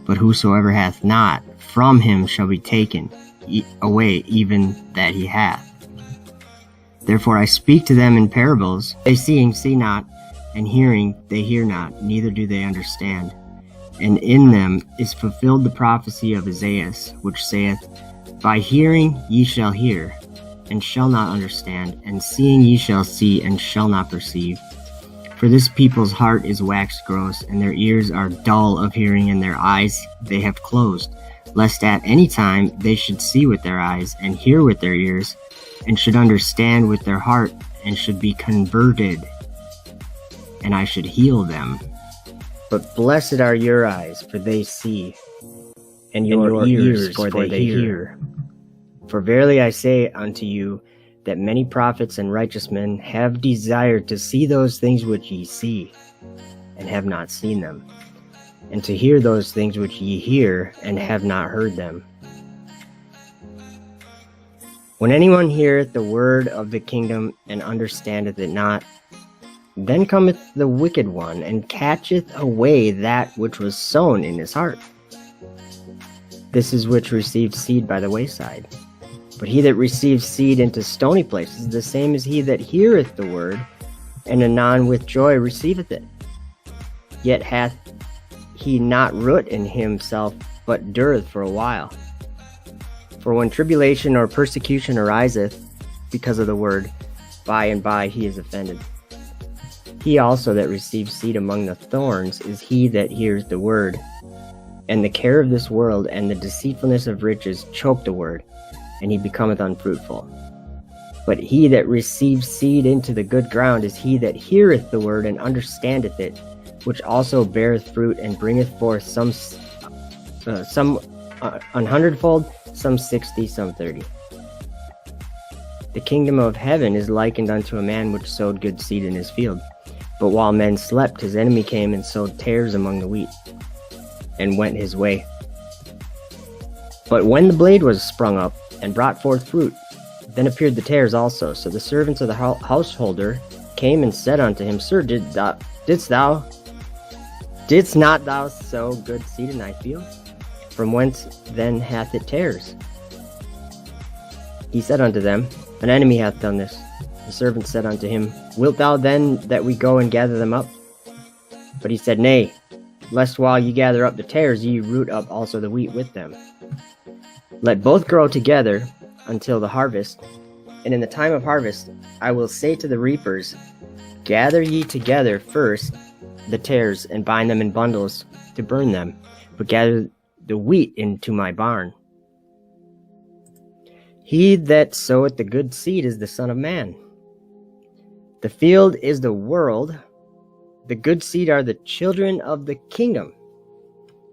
Speaker 2: But whosoever hath not, from him shall be taken away even that he hath. Therefore I speak to them in parables. They seeing see not, and hearing they hear not, neither do they understand. And in them is fulfilled the prophecy of Isaiah, which saith, By hearing ye shall hear, and shall not understand, and seeing ye shall see, and shall not perceive. For this people's heart is waxed gross, and their ears are dull of hearing, and their eyes they have closed, lest at any time they should see with their eyes, and hear with their ears, and should understand with their heart, and should be converted, and I should heal them. But blessed are your eyes, for they see, and your ears, for they hear. For verily I say unto you, that many prophets and righteous men have desired to see those things which ye see, and have not seen them, and to hear those things which ye hear, and have not heard them. When anyone heareth the word of the kingdom, and understandeth it not, then cometh the wicked one, and catcheth away that which was sown in his heart. This is which received seed by the wayside. But he that receives seed into stony places is the same as he that heareth the word, and anon with joy receiveth it. Yet hath he not root in himself, but dureth for a while. For when tribulation or persecution ariseth because of the word, by and by he is offended. He also that receives seed among the thorns is he that hears the word, and the care of this world and the deceitfulness of riches choke the word, and he becometh unfruitful. But he that receives seed into the good ground is he that heareth the word and understandeth it, which also beareth fruit and bringeth forth some 100-fold, some 60, some 30. The kingdom of heaven is likened unto a man which sowed good seed in his field. But while men slept, his enemy came and sowed tares among the wheat, and went his way. But when the blade was sprung up, and brought forth fruit, then appeared the tares also. So the servants of the householder came and said unto him, Sir, didst not thou sow good seed in thy field? From whence then hath it tares? He said unto them, An enemy hath done this. The servant said unto him, Wilt thou then that we go and gather them up? But he said, Nay, lest while ye gather up the tares, ye root up also the wheat with them. Let both grow together until the harvest, and in the time of harvest I will say to the reapers, Gather ye together first the tares, and bind them in bundles to burn them, but gather the wheat into my barn. He that soweth the good seed is the Son of Man. The field is the world. The good seed are the children of the kingdom,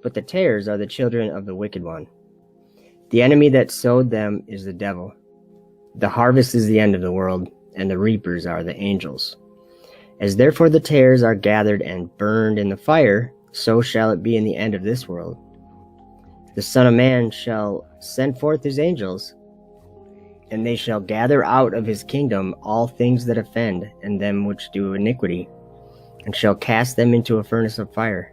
Speaker 2: but the tares are the children of the wicked one. The enemy that sowed them is the devil. The harvest is the end of the world, and the reapers are the angels. As therefore the tares are gathered and burned in the fire, so shall it be in the end of this world. The Son of Man shall send forth his angels, and they shall gather out of his kingdom all things that offend, and them which do iniquity, and shall cast them into a furnace of fire.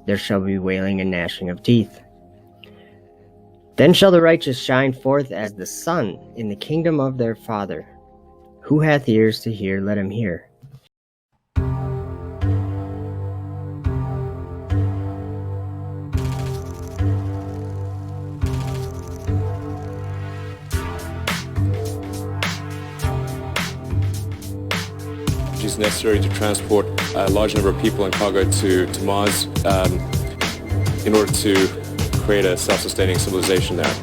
Speaker 2: There shall be wailing and gnashing of teeth. Then shall the righteous shine forth as the sun in the kingdom of their Father. Who hath ears to hear, let him hear.
Speaker 8: It is necessary to transport a large number of people and cargo to Mars in order to create a self-sustaining civilization there.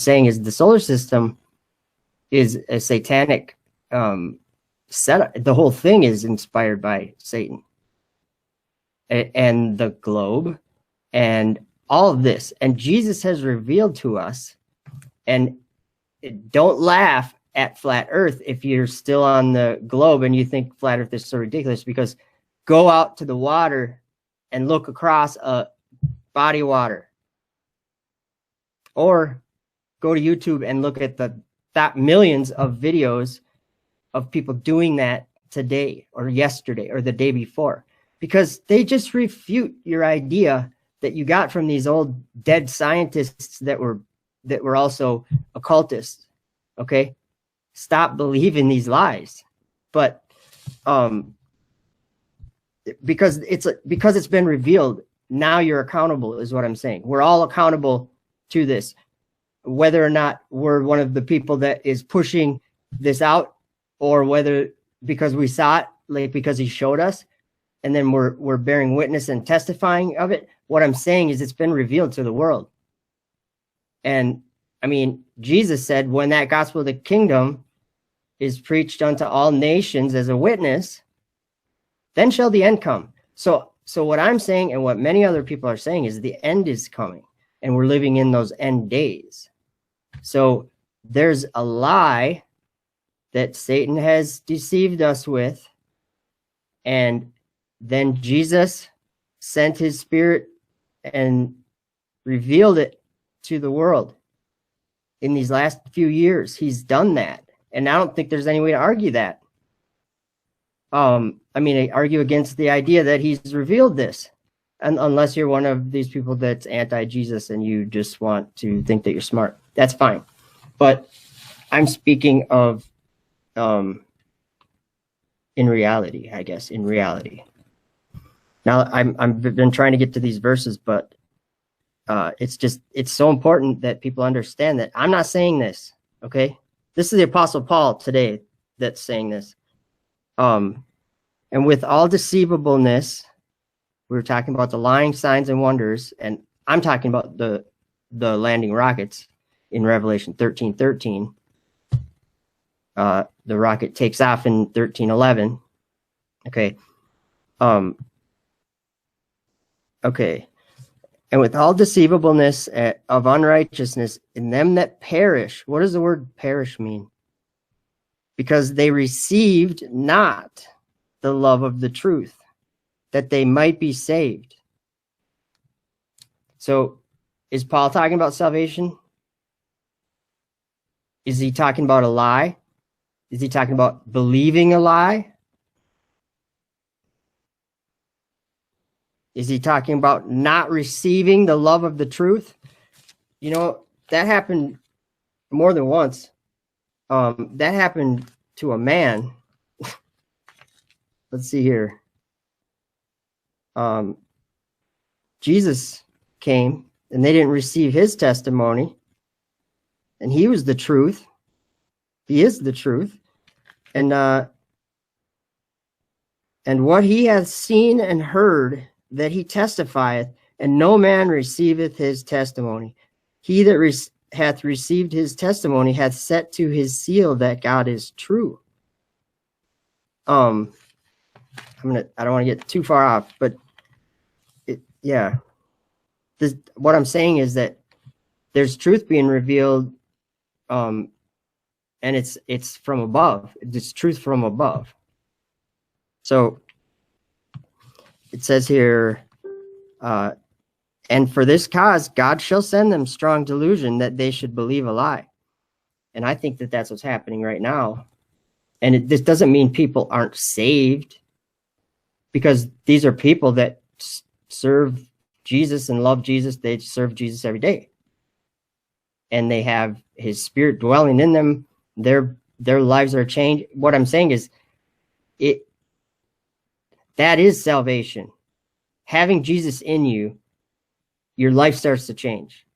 Speaker 2: saying is the solar system is a satanic setup. The whole thing is inspired by Satan and the globe and all of this. And Jesus has revealed to us, and don't laugh at flat earth if you're still on the globe and you think flat earth is so ridiculous, because go out to the water and look across a body of water, or go to YouTube and look at the millions of videos of people doing that today or yesterday or the day before, because they just refute your idea that you got from these old dead scientists that were also occultists. Okay, stop believing these lies. But because it's been revealed, now you're accountable, is what I'm saying. We're all accountable to this, whether or not we're one of the people that is pushing this out, or whether because we saw it, like because he showed us, and then we're bearing witness and testifying of it. What I'm saying is it's been revealed to the world. And I mean, Jesus said, when that gospel of the kingdom is preached unto all nations as a witness, then shall the end come. So what I'm saying, and what many other people are saying, is the end is coming, and we're living in those end days. So there's a lie that Satan has deceived us with, and then Jesus sent his spirit and revealed it to the world. In these last few years, he's done that. And I don't think there's any way to argue that. I argue against the idea that he's revealed this, and unless you're one of these people that's anti-Jesus and you just want to think that you're smart. That's fine. But I'm speaking of in reality, I guess, in reality. Now, I've been trying to get to these verses, but it's so important that people understand that I'm not saying this, okay? This is the Apostle Paul today that's saying this. And with all deceivableness, we were talking about the lying signs and wonders, and I'm talking about the landing rockets in Revelation 13:13. The rocket takes off in 13:11. Okay. Okay. And with all deceivableness of unrighteousness in them that perish. What does the word perish mean? Because they received not the love of the truth, that they might be saved. So is Paul talking about salvation? Is he talking about a lie? Is he talking about believing a lie? Is he talking about not receiving the love of the truth? You know, that happened more than once. That happened to a man. Let's see here. Jesus came, and they didn't receive his testimony. And he was the truth. He is the truth. And what he hath seen and heard, that he testifieth, and no man receiveth his testimony. He that hath received his testimony hath set to his seal that God is true. I don't want to get too far off, but what I'm saying is that there's truth being revealed, and it's from above. It's truth from above. So it says here, and for this cause God shall send them strong delusion, that they should believe a lie. And I think that that's what's happening right now. And this doesn't mean people aren't saved, because these are people that serve Jesus and love Jesus. They serve Jesus every day, and they have his spirit dwelling in them. Their lives are changed. What I'm saying is, that is salvation. Having Jesus in you, your life starts to change.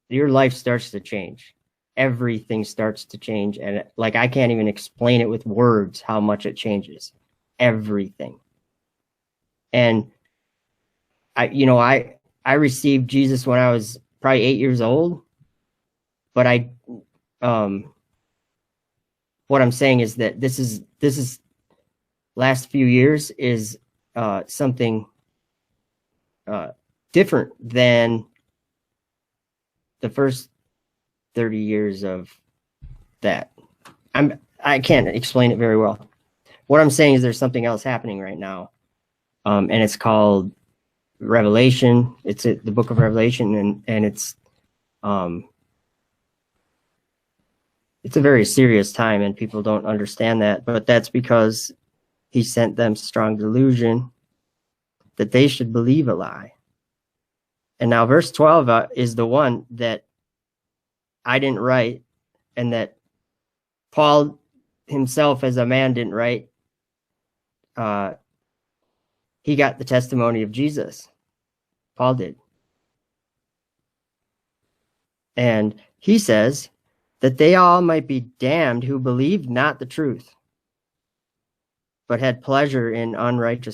Speaker 2: Your life starts to change. Everything starts to change. And like, I can't even explain it with words how much it changes. Everything. And I received Jesus when I was probably 8 years old. But what I'm saying is that this is last few years is something different than the first 30 years of that. I can't explain it very well. What I'm saying is there's something else happening right now, and it's called Revelation. It's the book of Revelation, and it's a very serious time, and people don't understand that. But that's because he sent them strong delusion that they should believe a lie. And now verse 12 is the one that I didn't write, and that Paul himself as a man didn't write. He got the testimony of Jesus. Paul did. And he says that they all might be damned who believed not the truth, but had pleasure in unrighteousness.